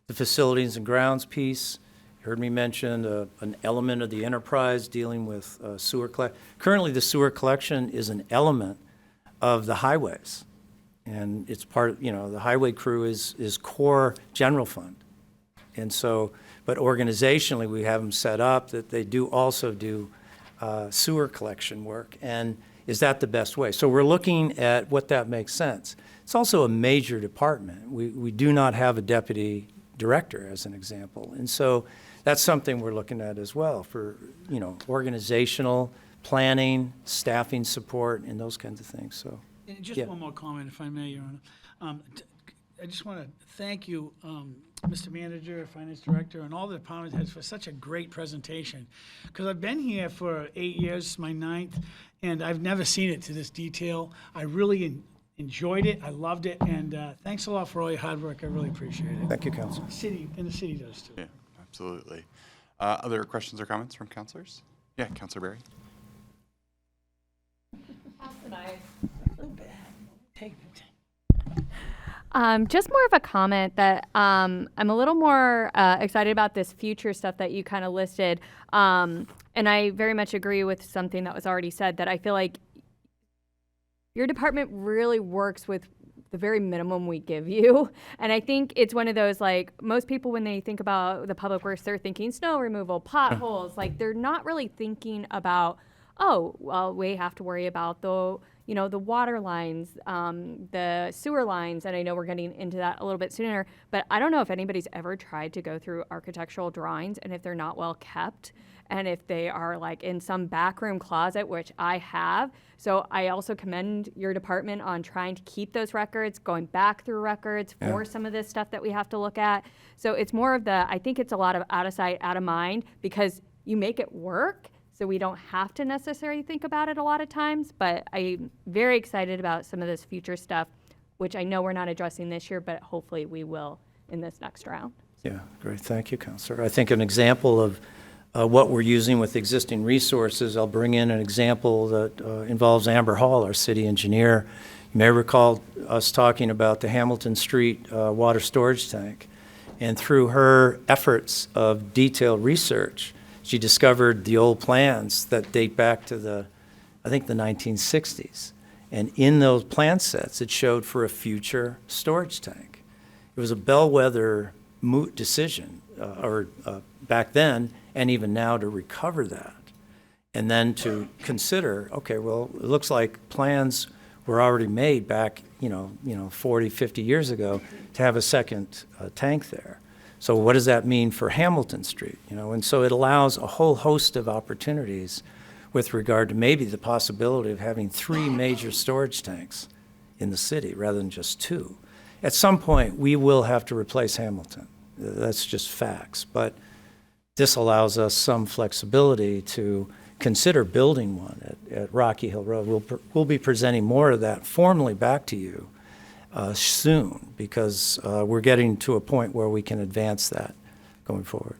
the facilities and grounds piece. You heard me mention an element of the enterprise dealing with sewer collection. Currently, the sewer collection is an element of the highways. And it's part, the highway crew is core general fund. And so, but organizationally, we have them set up that they do also do sewer collection work. And is that the best way? So we're looking at what that makes sense. It's also a major department. We do not have a deputy director, as an example. And so that's something we're looking at as well for, organizational planning, staffing support, and those kinds of things. So, And just one more comment, if I may, Your Honor. I just want to thank you, Mr. Manager, Finance Director, and all the department heads for such a great presentation. Because I've been here for 8 years, my 9th, and I've never seen it to this detail. I really enjoyed it. I loved it. And thanks a lot for all your hard work. I really appreciate it. thank you, Council. The city does too. Yeah, absolutely. Other questions or comments from councilors? Yeah, Councilor Berry. Just more of a comment that I'm a little more excited about this future stuff that you kind of listed. And I very much agree with something that was already said, that I feel like your department really works with the very minimum we give you. And I think it's one of those, like, most people when they think about the public works, they're thinking snow removal, potholes. Like, they're not really thinking about, oh, well, we have to worry about the water lines, the sewer lines, and I know we're getting into that a little bit sooner, but I don't know if anybody's ever tried to go through architectural drawings and if they're not well kept, and if they are like in some backroom closet, which I have. So I also commend your department on trying to keep those records, going back through records for some of this stuff that we have to look at. So it's more of I think it's a lot of out of sight, out of mind, because you make it work. So we don't have to necessarily think about it a lot of times, but I'm very excited about some of this future stuff, which I know we're not addressing this year, but hopefully we will in this next round. Yeah, great. Thank you, Councilor. I think an example of what we're using with existing resources, I'll bring in an example that involves Amber Hall, our city engineer. You may recall us talking about the Hamilton Street water storage tank. And through her efforts of detailed research, she discovered the old plans that date back to I think the 1960s. And in those plan sets, it showed for a future storage tank. It was a bellwether moot decision, back then and even now, to recover that. And then to consider, okay, well, it looks like plans were already made back, 40, 50 years ago to have a second tank there. So what does that mean for Hamilton Street? And so it allows a whole host of opportunities with regard to maybe the possibility of having 3 major storage tanks in the city rather than just 2. At some point, we will have to replace Hamilton. That's just facts. But this allows us some flexibility to consider building one at Rocky Hill Road. We'll be presenting more of that formally back to you soon, because we're getting to a point where we can advance that going forward.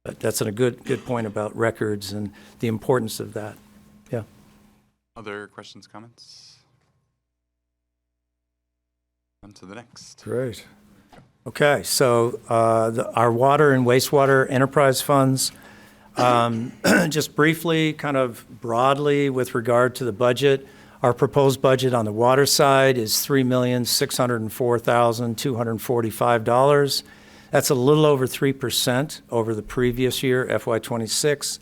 But that's a good point about records and the importance of that. Yeah. Other questions, comments? On to the next. Great. Okay, so our water and wastewater enterprise funds, just briefly, kind of broadly with regard to the budget, our proposed budget on the water side is $3,604,245. That's a little over 3% over the previous year, FY26.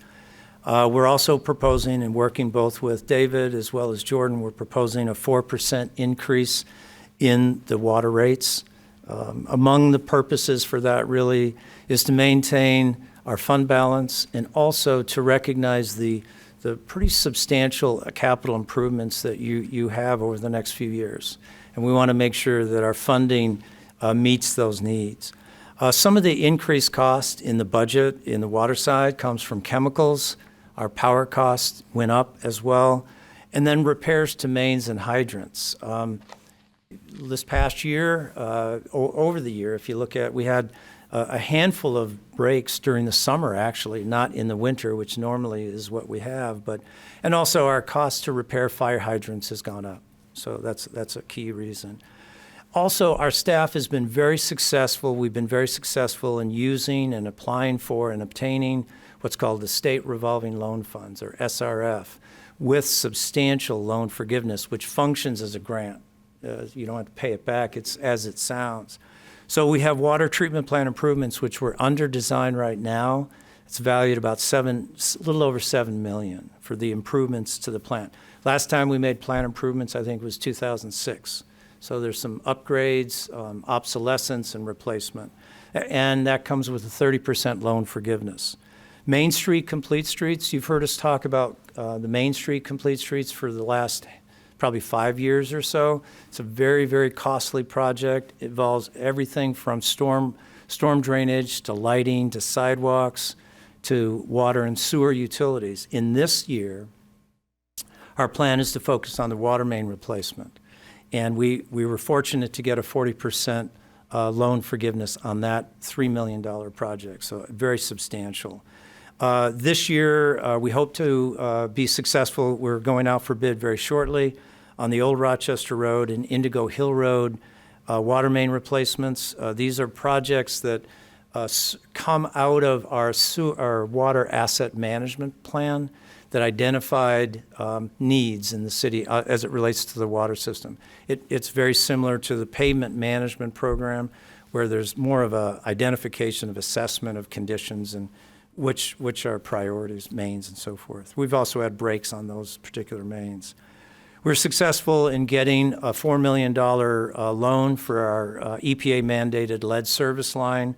We're also proposing, and working both with David as well as Jordan, we're proposing a 4% increase in the water rates. Among the purposes for that really is to maintain our fund balance and also to recognize the pretty substantial capital improvements that you have over the next few years. And we want to make sure that our funding meets those needs. Some of the increased cost in the budget in the water side comes from chemicals. Our power costs went up as well. And then repairs to mains and hydrants. This past year, over the year, if you look at, we had a handful of breaks during the summer, actually, not in the winter, which normally is what we have. And also our cost to repair fire hydrants has gone up. So that's a key reason. Also, our staff has been very successful. We've been very successful in using and applying for and obtaining what's called the State Revolving Loan Funds, or SRF, with substantial loan forgiveness, which functions as a grant. You don't have to pay it back. It's as it sounds. So we have water treatment plant improvements, which we're under design right now. It's valued about a little over $7 million for the improvements to the plant. Last time we made plant improvements, I think, was 2006. So there's some upgrades, obsolescence, and replacement. And that comes with a 30% loan forgiveness. Main Street Complete Streets, you've heard us talk about the Main Street Complete Streets for the last probably 5 years or so. It's a very, very costly project. It involves everything from storm drainage to lighting to sidewalks to water and sewer utilities. In this year, our plan is to focus on the water main replacement. And we were fortunate to get a 40% loan forgiveness on that $3 million project, so very substantial. This year, we hope to be successful. We're going out for bid very shortly on the Old Rochester Road and Indigo Hill Road water main replacements. These are projects that come out of our water asset management plan that identified needs in the city as it relates to the water system. It's very similar to the pavement management program, where there's more of a identification of assessment of conditions and which are priorities, mains, and so forth. We've also had breaks on those particular mains. We're successful in getting a $4 million loan for our EPA-mandated lead service line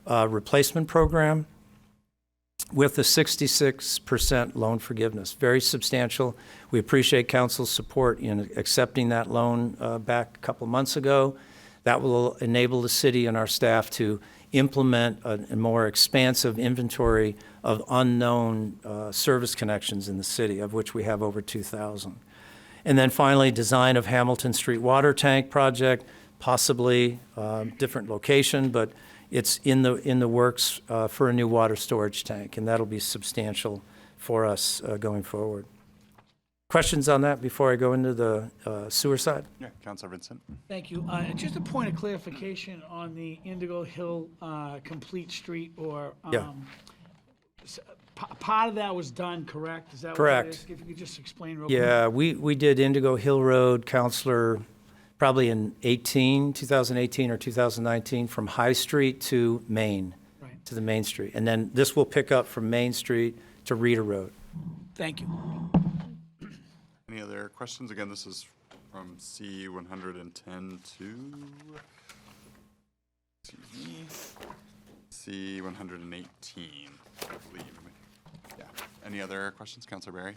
replacement program with a 66% loan forgiveness. Very substantial. We appreciate council's support in accepting that loan back a couple months ago. That will enable the city and our staff to implement a more expansive inventory of unknown service connections in the city, of which we have over 2,000. And then finally, design of Hamilton Street water tank project, possibly different location, but it's in the works for a new water storage tank, and that'll be substantial for us going forward. Questions on that before I go into the sewer side? Yeah, Councilor Vincent. Thank you. Just a point of clarification on the Indigo Hill Complete Street or Yeah. part of that was done, correct? Is that what it Correct. is? If you could just explain real quick. Yeah, we did Indigo Hill Road, Counselor, probably in 2018 or 2019, from High Street to Main, Right. to the Main Street. And then this will pick up from Main Street to Reeder Road. Thank you. Any other questions? Again, this is from C110 to C118, I believe. Yeah. Any other questions, Councilor Barry?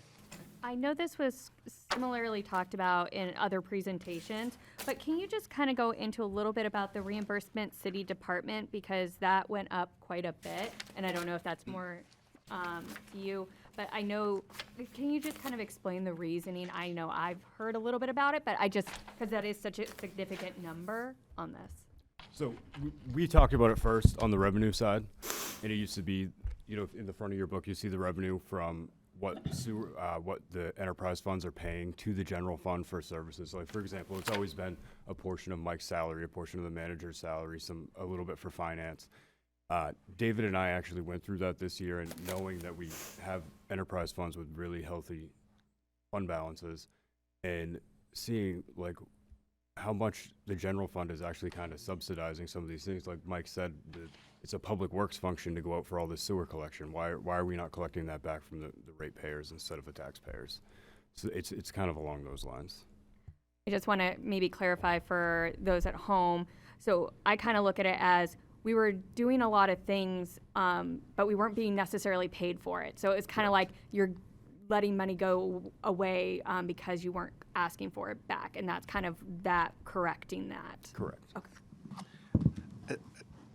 I know this was similarly talked about in other presentations, but can you just kind of go into a little bit about the reimbursement city department, because that went up quite a bit, and I don't know if that's more to you, but I know, can you just kind of explain the reasoning? I know I've heard a little bit about it, but because that is such a significant number on this. So we talked about it first on the revenue side, and it used to be, in the front of your book, you see the revenue from what the enterprise funds are paying to the general fund for services. Like, for example, it's always been a portion of Mike's salary, a portion of the manager's salary, a little bit for finance. David and I actually went through that this year, and knowing that we have enterprise funds with really healthy fund balances, and seeing like how much the general fund is actually kind of subsidizing some of these things. Like Mike said, it's a public works function to go out for all this sewer collection. Why are we not collecting that back from the ratepayers instead of the taxpayers? So it's kind of along those lines. I just want to maybe clarify for those at home. So I kind of look at it as we were doing a lot of things, but we weren't being necessarily paid for it. So it's kind of like you're letting money go away because you weren't asking for it back, and that's kind of that correcting that. Correct. Okay.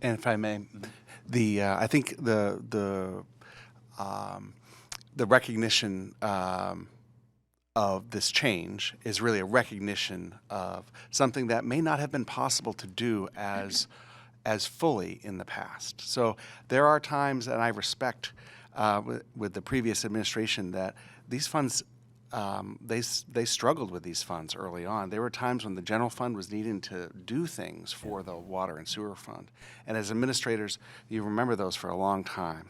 And if I may, I think the recognition of this change is really a recognition of something that may not have been possible to do as fully in the past. So there are times, and I respect with the previous administration, that these funds, they struggled with these funds early on. There were times when the general fund was needing to do things for the water and sewer fund. And as administrators, you remember those for a long time.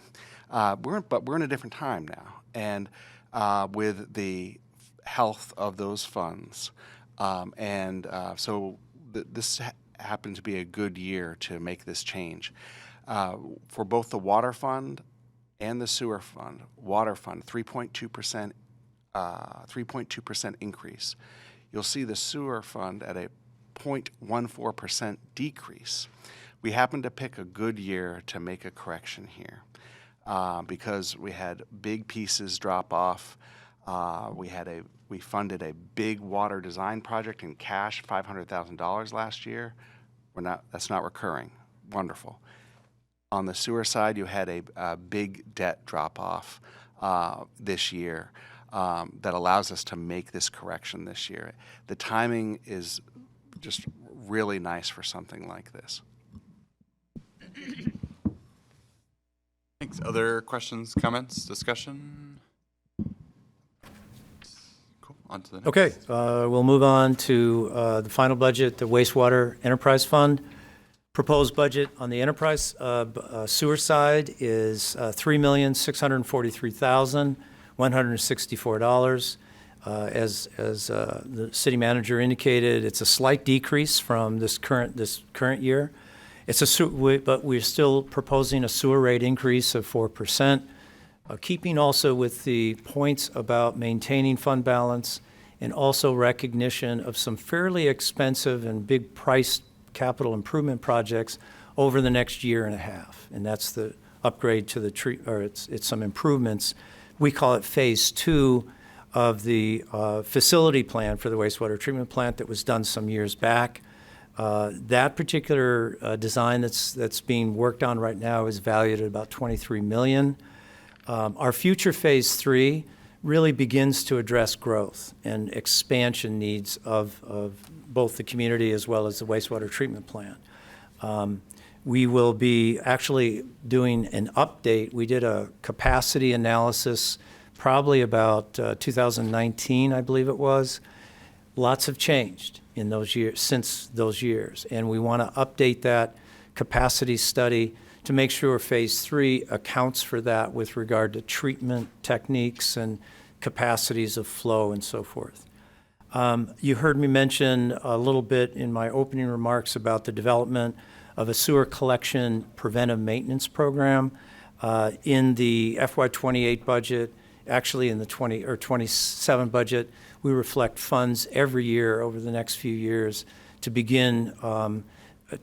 But we're in a different time now. And with the health of those funds, so this happened to be a good year to make this change. For both the water fund and the sewer fund, water fund, 3.2% increase. You'll see the sewer fund at a 0.14% decrease. We happened to pick a good year to make a correction here because we had big pieces drop off. We funded a big water design project in cash, $500,000 last year. That's not recurring. Wonderful. On the sewer side, you had a big debt drop off this year that allows us to make this correction this year. The timing is just really nice for something like this. Thanks. Other questions, comments, discussion? Cool. On to the next. Okay, we'll move on to the final budget, the wastewater enterprise fund. Proposed budget on the enterprise sewer side is $3,643,164. As the city manager indicated, it's a slight decrease from this current year. But we're still proposing a sewer rate increase of 4%, keeping also with the points about maintaining fund balance and also recognition of some fairly expensive and big priced capital improvement projects over the next year and a half. And that's the upgrade to it's some improvements. We call it phase 2 of the facility plan for the wastewater treatment plant that was done some years back. That particular design that's being worked on right now is valued at about $23 million. Our future phase 3 really begins to address growth and expansion needs of both the community as well as the wastewater treatment plant. We will be actually doing an update. We did a capacity analysis probably about 2019, I believe it was. Lots have changed in those years, since those years, and we want to update that capacity study to make sure Phase 3 accounts for that with regard to treatment techniques and capacities of flow and so forth. You heard me mention a little bit in my opening remarks about the development of a sewer collection preventive maintenance program. In the FY28 budget, actually in the 27 budget, we reflect funds every year over the next few years to begin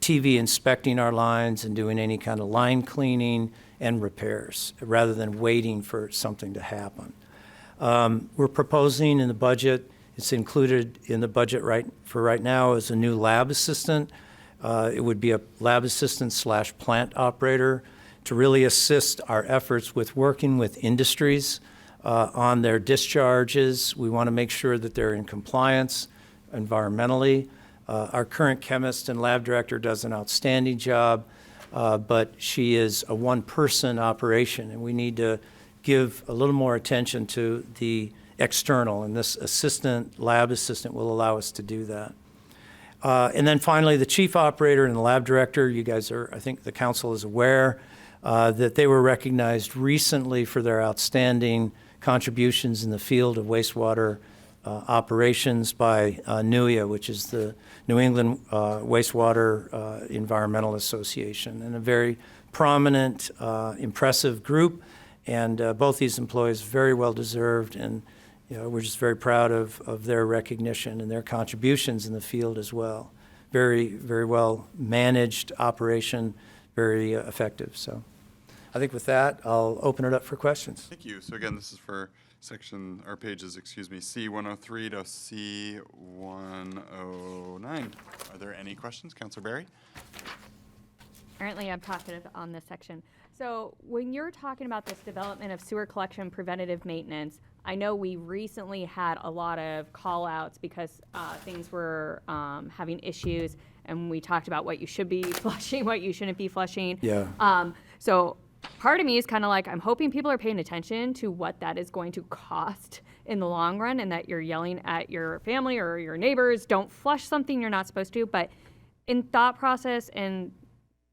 TV inspecting our lines and doing any kind of line cleaning and repairs, rather than waiting for something to happen. We're proposing in the budget, it's included in the budget right now, as a new lab assistant. It would be a lab assistant / plant operator to really assist our efforts with working with industries on their discharges. We want to make sure that they're in compliance environmentally. Our current chemist and lab director does an outstanding job, but she is a one-person operation, and we need to give a little more attention to the external, and this lab assistant will allow us to do that. And then finally, the chief operator and the lab director, you guys are, I think the council is aware that they were recognized recently for their outstanding contributions in the field of wastewater operations by NUIA, which is the New England Wastewater Environmental Association, and a very prominent, impressive group. And both these employees very well deserved, and we're just very proud of their recognition and their contributions in the field as well. Very, very well managed operation, very effective. So I think with that, I'll open it up for questions. Thank you. So again, this is for pages, C103 to C109. Are there any questions? Councilor Barry? Apparently I'm talkative on this section. So when you're talking about this development of sewer collection preventative maintenance, I know we recently had a lot of call outs because things were having issues, and we talked about what you should be flushing, what you shouldn't be flushing. Yeah. So part of me is kind of like, I'm hoping people are paying attention to what that is going to cost in the long run, and that you're yelling at your family or your neighbors, don't flush something you're not supposed to. But in thought process, and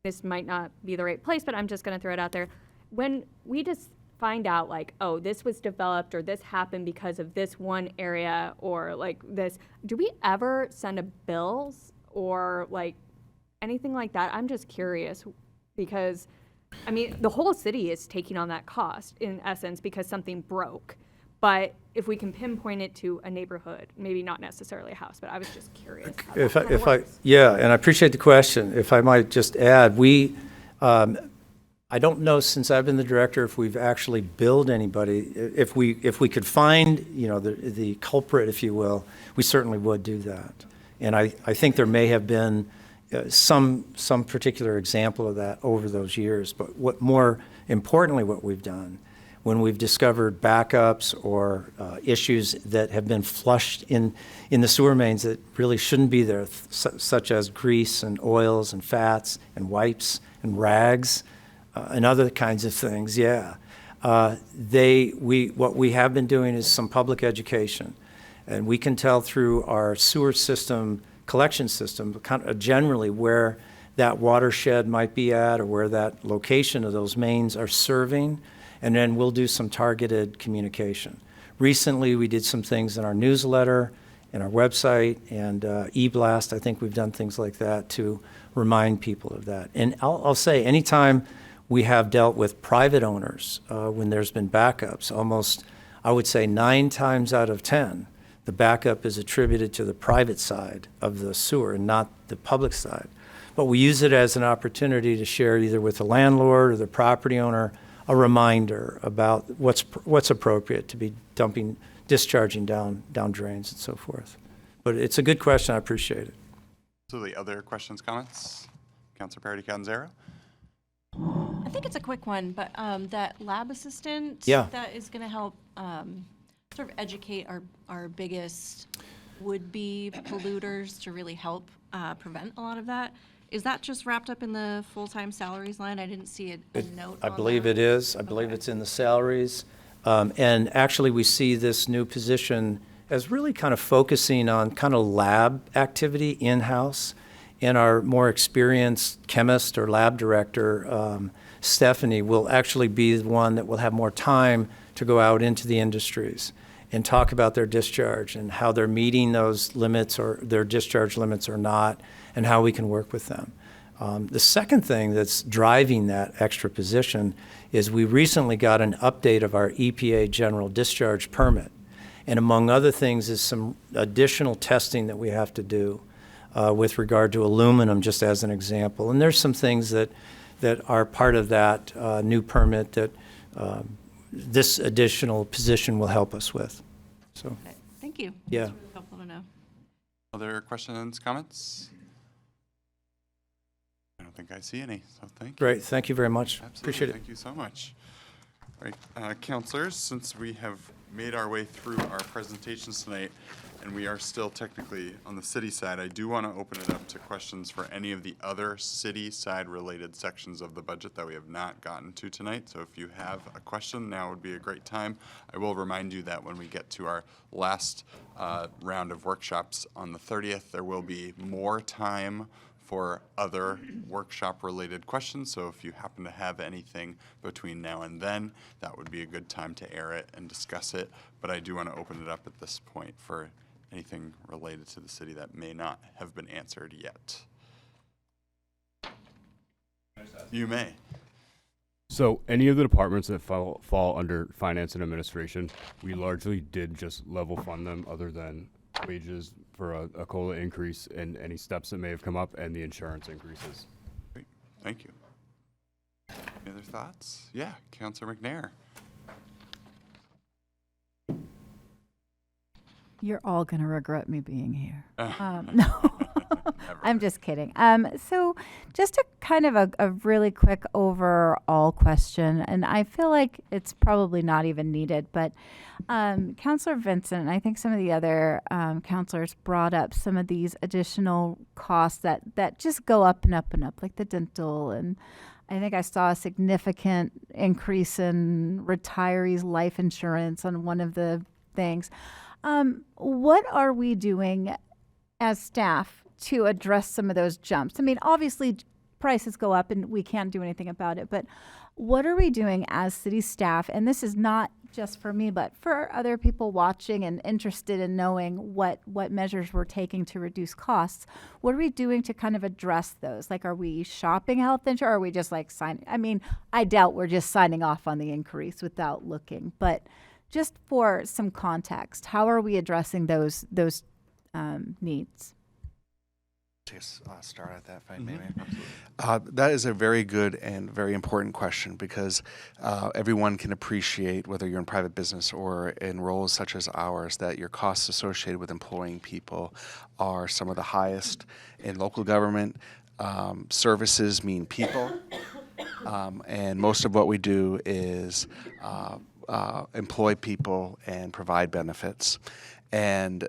this might not be the right place, but I'm just going to throw it out there. When we just find out like, oh, this was developed or this happened because of this one area or like this, do we ever send a bills or like anything like that? I'm just curious because, I mean, the whole city is taking on that cost in essence because something broke. But if we can pinpoint it to a neighborhood, maybe not necessarily a house, but I was just curious. Yeah, and I appreciate the question. If I might just add, I don't know, since I've been the director, if we've actually billed anybody. If we could find, the culprit, if you will, we certainly would do that. And I think there may have been some particular example of that over those years. But more importantly, what we've done, when we've discovered backups or issues that have been flushed in the sewer mains that really shouldn't be there, such as grease and oils and fats and wipes and rags and other kinds of things, what we have been doing is some public education. And we can tell through our sewer system, collection system, kind of generally where that watershed might be at or where that location of those mains are serving. And then we'll do some targeted communication. Recently, we did some things in our newsletter, in our website, and e-blast. I think we've done things like that to remind people of that. And I'll say, anytime we have dealt with private owners, when there's been backups, almost, I would say 9 times out of 10, the backup is attributed to the private side of the sewer and not the public side. But we use it as an opportunity to share either with the landlord or the property owner a reminder about what's appropriate to be discharging down drains and so forth. But it's a good question. I appreciate it. Absolutely. Other questions, comments? Councilor Parity Canzero? I think it's a quick one, but that lab assistant that is going to help sort of educate our biggest would-be polluters to really help prevent a lot of that. Is that just wrapped up in the full-time salaries line? I didn't see a note I on believe that. it is. I believe it's in the salaries. And actually, we see this new position as really kind of focusing on kind of lab activity in-house. And our more experienced chemist or lab director Stephanie will actually be the one that will have more time to go out into the industries and talk about their discharge and how they're meeting those limits or their discharge limits or not, and how we can work with them. The second thing that's driving that extra position is we recently got an update of our EPA general discharge permit. And among other things is some additional testing that we have to do with regard to aluminum, just as an example. And there's some things that are part of that new permit that this additional position will help us with. So, Thank you. yeah. That's really helpful to know. Other questions, comments? I don't think I see any, so thank you. Great. Thank you very much. Absolutely. Appreciate it. Thank you so much. All right, counselors, since we have made our way through our presentations tonight, and we are still technically on the city side, I do want to open it up to questions for any of the other city side related sections of the budget that we have not gotten to tonight. So if you have a question, now would be a great time. I will remind you that when we get to our last round of workshops on the 30th, there will be more time for other workshop-related questions. So if you happen to have anything between now and then, that would be a good time to air it and discuss it. But I do want to open it up at this point for anything related to the city that may not have been answered yet. You may. So any of the departments that fall under finance and administration, we largely did just level fund them, other than wages for a COLA increase and any steps that may have come up and the insurance increases. Great, thank you. Any other thoughts? Yeah, Councilor McNair. You're all going to regret me being here. No, I'm just kidding. So just a kind of a really quick overall question, and I feel like it's probably not even needed, but Councilor Vincent, and I think some of the other councilors brought up some of these additional costs that just go up and up and up, like the dental, and I think I saw a significant increase in retirees' life insurance on one of the things. What are we doing as staff to address some of those jumps? I mean, obviously prices go up and we can't do anything about it, but what are we doing as city staff? And this is not just for me, but for other people watching and interested in knowing what measures we're taking to reduce costs. What are we doing to kind of address those? Like, are we shopping health insurance, or are we just like signing? I mean, I doubt we're just signing off on the increase without looking, but just for some context, how are we addressing those needs? Start at that, if I may. That is a very good and very important question, because everyone can appreciate, whether you're in private business or in roles such as ours, that your costs associated with employing people are some of the highest in local government. Services mean people, and most of what we do is employ people and provide benefits. And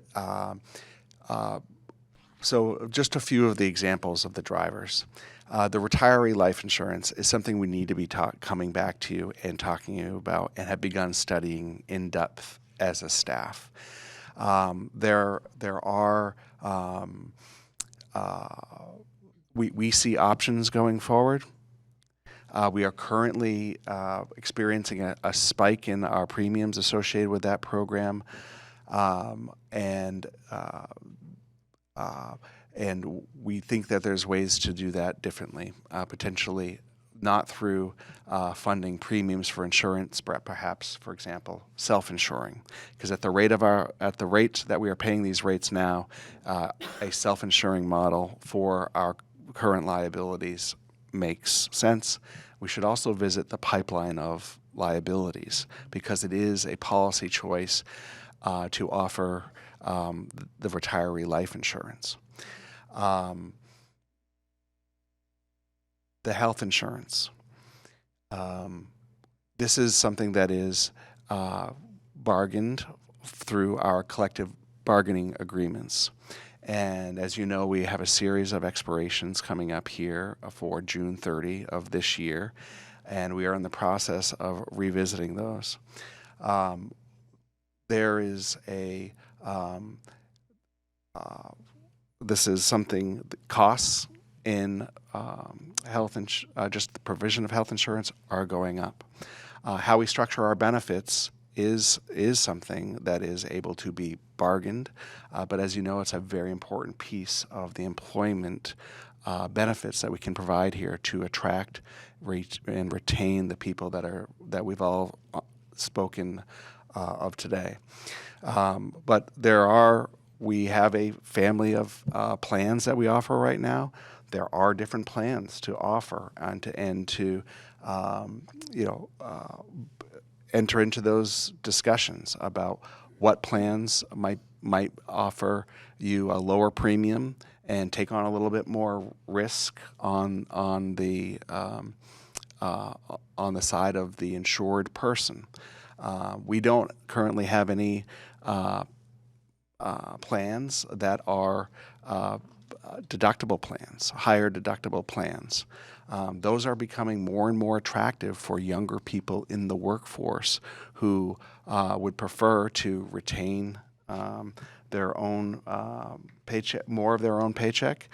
so just a few of the examples of the drivers. The retiree life insurance is something we need to be coming back to you and talking to you about, and have begun studying in depth as a staff. There are we see options going forward. We are currently experiencing a spike in our premiums associated with that program, and we think that there's ways to do that differently, potentially not through funding premiums for insurance, but perhaps, for example, self-insuring. Because at the rate that we are paying these rates now, a self-insuring model for our current liabilities makes sense. We should also visit the pipeline of liabilities, because it is a policy choice to offer the retiree life insurance. The health insurance. This is something that is bargained through our collective bargaining agreements. And as you know, we have a series of expirations coming up here for June 30 of this year, and we are in the process of revisiting those. There is a this is something that costs in just the provision of health insurance are going up. How we structure our benefits is something that is able to be bargained, but as you know, it's a very important piece of the employment benefits that we can provide here to attract and retain the people that we've all spoken of today. But we have a family of plans that we offer right now. There are different plans to offer and to enter into those discussions about what plans might offer you a lower premium and take on a little bit more risk on the side of the insured person. We don't currently have any plans that are deductible plans, higher deductible plans. Those are becoming more and more attractive for younger people in the workforce who would prefer to retain their own paycheck, more of their own paycheck,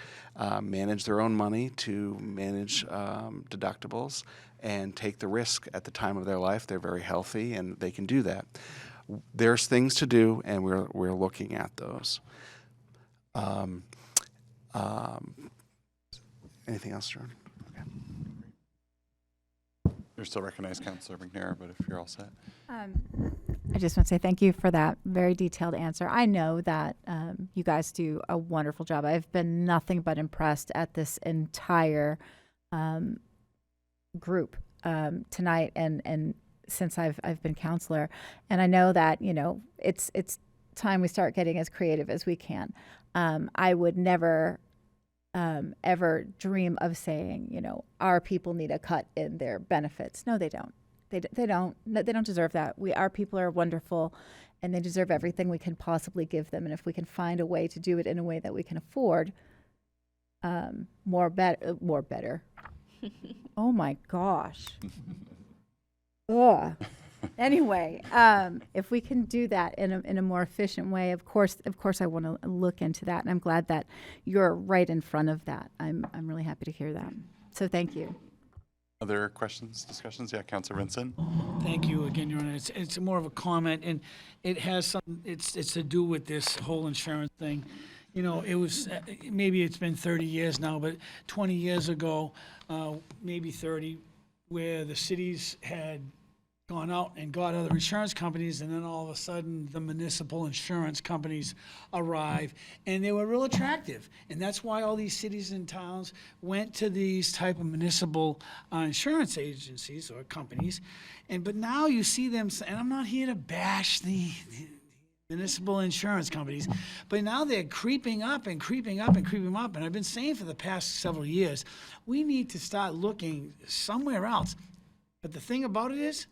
manage their own money to manage deductibles, and take the risk at the time of their life. They're very healthy, and they can do that. There's things to do, and we're looking at those. Anything else, Jordan? Okay. You're still recognized, Councilor McNair, but if you're all set. I just want to say thank you for that very detailed answer. I know that you guys do a wonderful job. I've been nothing but impressed at this entire group tonight and since I've been counselor. And I know that, it's time we start getting as creative as we can. I would never ever dream of saying, our people need a cut in their benefits. No, they don't. They don't deserve that. Our people are wonderful, and they deserve everything we can possibly give them. And if we can find a way to do it in a way that we can afford, more better. Oh my gosh. Ugh. Anyway, if we can do that in a more efficient way, of course, I want to look into that, and I'm glad that you're right in front of that. I'm really happy to hear that. So thank you. Other questions, discussions? Yeah, Councilor Vincent. Thank you again, Your Honor. It's more of a comment, and it has some. It's to do with this whole insurance thing. It was maybe it's been 30 years now, but 20 years ago, maybe 30, where the cities had gone out and got other insurance companies, and then all of a sudden the municipal insurance companies arrive, and they were real attractive. And that's why all these cities and towns went to these type of municipal insurance agencies or companies. But now you see them, and I'm not here to bash the municipal insurance companies, but now they're creeping up and creeping up and creeping up. And I've been saying for the past several years, we need to start looking somewhere else. But the thing about it is,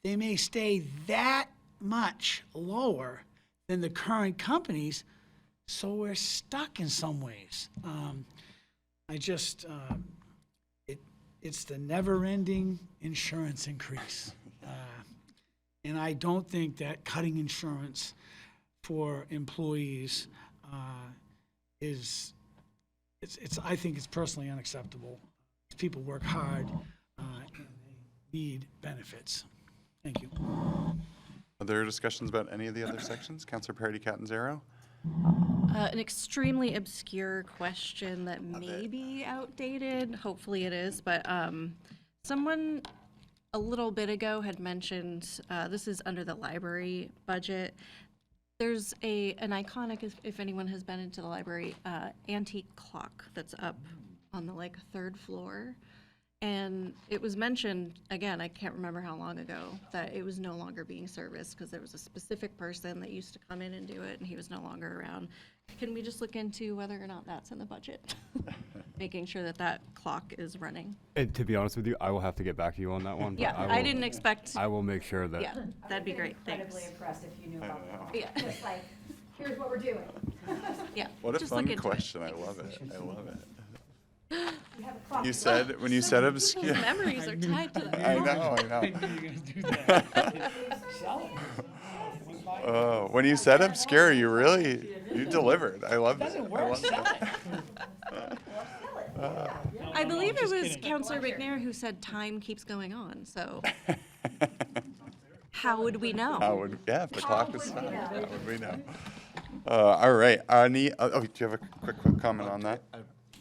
they may stay that much lower than the current companies, so we're stuck in some ways. It's the never-ending insurance increase. And I don't think that cutting insurance for employees I think it's personally unacceptable. People work hard and they need benefits. Thank you. Other discussions about any of the other sections? Councilor Parity Catanzaro? An extremely obscure question that may be outdated. Hopefully it is, but someone a little bit ago had mentioned, this is under the library budget. There's an iconic, if anyone has been into the library, antique clock that's up on the third floor. And it was mentioned, again, I can't remember how long ago, that it was no longer being serviced because there was a specific person that used to come in and do it, and he was no longer around. Can we just look into whether or not that's in the budget? Making sure that clock is running. And to be honest with you, I will have to get back to you on that one. Yeah, I didn't expect. I will make sure that. Yeah, that'd be great. Thanks. Incredibly impressed if you knew about that. Yeah. Just like, here's what we're doing. Yeah. What a just fun look into question. It. I love it. I love it. We have a clock. When you said obscure. People's memories are tied to that. I know. Oh, when you said obscure, you delivered. I love it. I love it. I believe it was Councillor McNair who said time keeps going on, so how would we know? If the clock is stopped, how would we know? All right. Do you have a quick comment on that?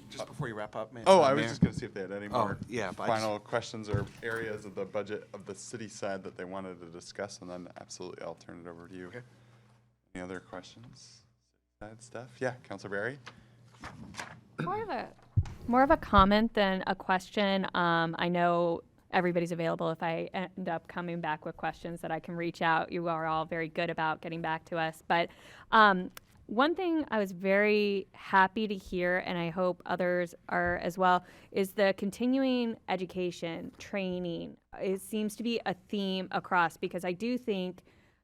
Just before you wrap up, I was just going to see if they had any Oh, more yeah, but I final questions or areas of the budget of the city side that they wanted to discuss, and then absolutely I'll turn it over to you. Okay. Any other questions? Side stuff? Yeah, Councilor Barry? More of a comment than a question. I know everybody's available if I end up coming back with questions that I can reach out. You are all very good about getting back to us. But one thing I was very happy to hear, and I hope others are as well, is the continuing education, training. It seems to be a theme across, because I do think,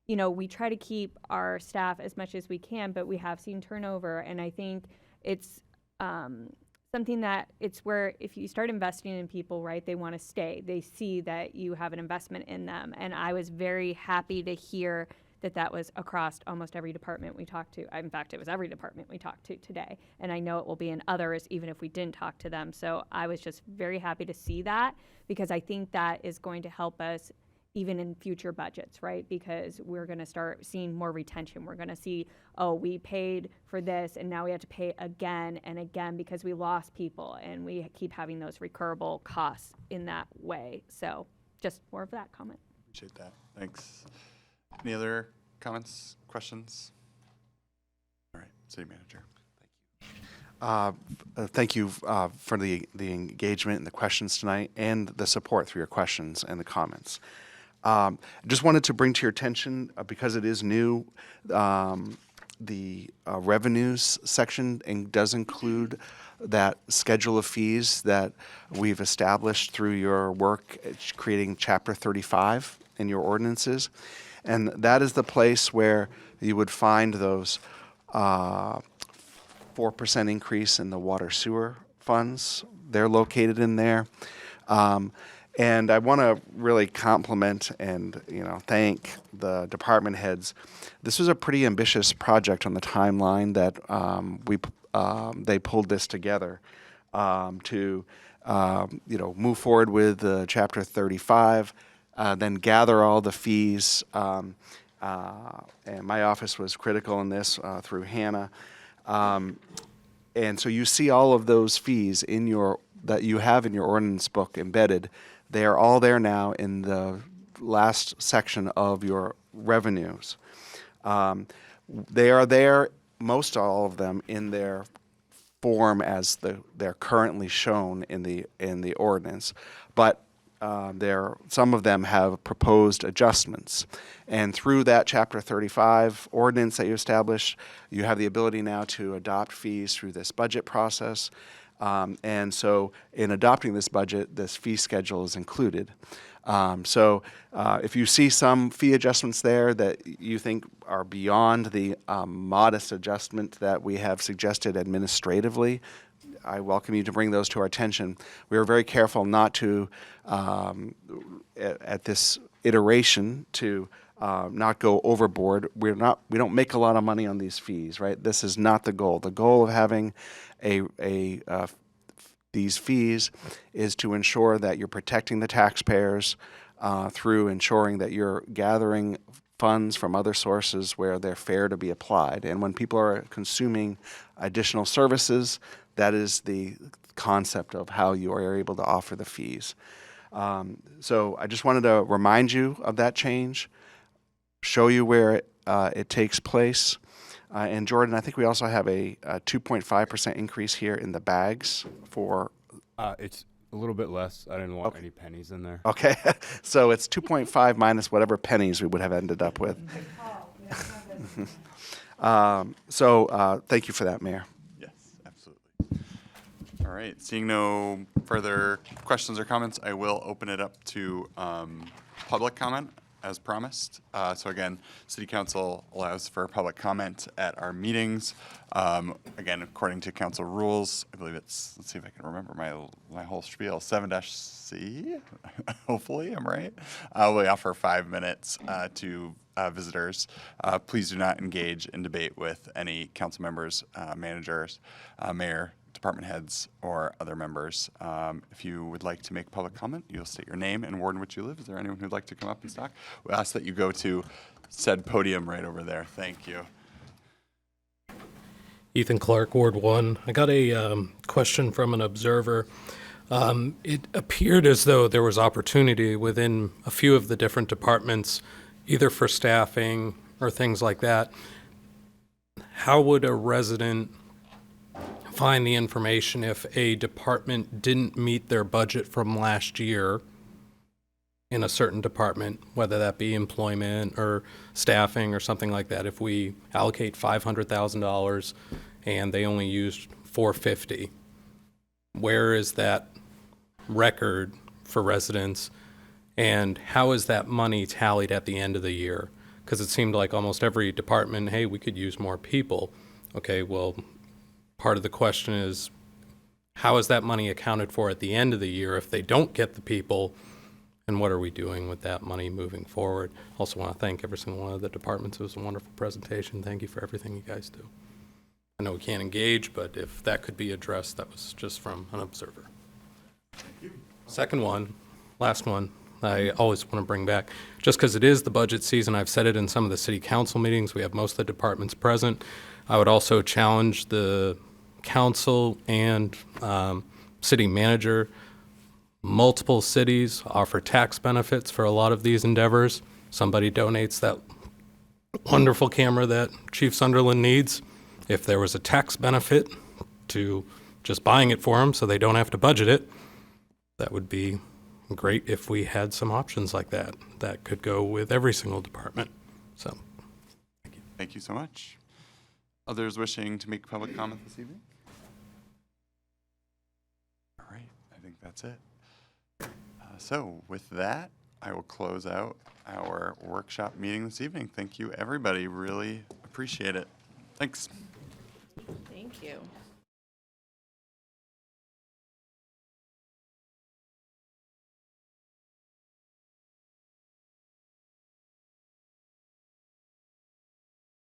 you know, we try to keep our staff as much as we can, but we have seen turnover, and I think it's something that it's where if you start investing in people, right, they want to stay. They see that you have an investment in them. And I was very happy to hear that that was across almost every department we talked to. In fact, it was every department we talked to today. And I know it will be in others, even if we didn't talk to them. So I was just very happy to see that, because I think that is going to help us even in future budgets, right? Because we're going to start seeing more retention. We're going to see, oh, we paid for this and now we have to pay again and again because we lost people, and we keep having those recurrable costs in that way. So just more of that comment. Appreciate that. Thanks. Any other comments, questions? All right, City Manager. Thank you for the engagement and the questions tonight, and the support through your questions and the comments. Just wanted to bring to your attention, because it is new, the revenues section does include that schedule of fees that we've established through your work creating Chapter 35 in your ordinances. And that is the place where you would find those 4% increase in the water sewer funds. They're located in there. And I want to really compliment and thank the department heads. This was a pretty ambitious project on the timeline that they pulled this together to move forward with Chapter 35, then gather all the fees. And my office was critical in this through Hannah. And so you see all of those fees that you have in your ordinance book embedded. They are all there now in the last section of your revenues. They are there, most all of them, in their form as they're currently shown in the ordinance, but some of them have proposed adjustments. And through that Chapter 35 ordinance that you established, you have the ability now to adopt fees through this budget process. And so in adopting this budget, this fee schedule is included. So if you see some fee adjustments there that you think are beyond the modest adjustment that we have suggested administratively, I welcome you to bring those to our attention. We are very careful not to, at this iteration, to not go overboard. We don't make a lot of money on these fees, right? This is not the goal. The goal of having these fees is to ensure that you're protecting the taxpayers through ensuring that you're gathering funds from other sources where they're fair to be applied. And when people are consuming additional services, that is the concept of how you are able to offer the fees. So I just wanted to remind you of that change, show you where it takes place. And Jordan, I think we also have a 2.5% increase here in the bags for... It's a little bit less. I didn't want any pennies in there. Okay, so it's 2.5 minus whatever pennies we would have ended up with. So thank you for that, Mayor. Yes, absolutely. All right, seeing no further questions or comments, I will open it up to public comment as promised. So again, City Council allows for public comment at our meetings. Again, according to council rules, I believe it's, let's see if I can remember my whole spiel, 7-C, hopefully I'm right. We offer 5 minutes to visitors. Please do not engage in debate with any council members, managers, mayor, department heads or other members. If you would like to make public comment, you'll state your name and ward in which you live. Is there anyone who'd like to come up and talk? We ask that you go to said podium right over there. Thank you. Ethan Clark, Ward 1. I got a question from an observer. It appeared as though there was opportunity within a few of the different departments, either for staffing or things like that. How would a resident find the information if a department didn't meet their budget from last year in a certain department, whether that be employment or staffing or something like that? If we allocate $500,000 and they only used $450,000, where is that record for residents, and how is that money tallied at the end of the year? Because it seemed like almost every department, hey, we could use more people. Okay, well, part of the question is, how is that money accounted for at the end of the year if they don't get the people, and what are we doing with that money moving forward? Also want to thank every single one of the departments. It was a wonderful presentation. Thank you for everything you guys do. I know we can't engage, but if that could be addressed, that was just from an observer. Second one, last one, I always want to bring back, just because it is the budget season, I've said it in some of the city council meetings, we have most of the departments present. I would also challenge the council and city manager. Multiple cities offer tax benefits for a lot of these endeavors. Somebody donates that wonderful camera that Chief Sunderland needs. If there was a tax benefit to just buying it for them so they don't have to budget it, that would be great if we had some options like that. That could go with every single department. So, thank you. Thank you so much. Others wishing to make public comment this evening? All right, I think that's it. So with that, I will close out our workshop meeting this evening. Thank you, everybody. Really appreciate it. Thanks. Thank you.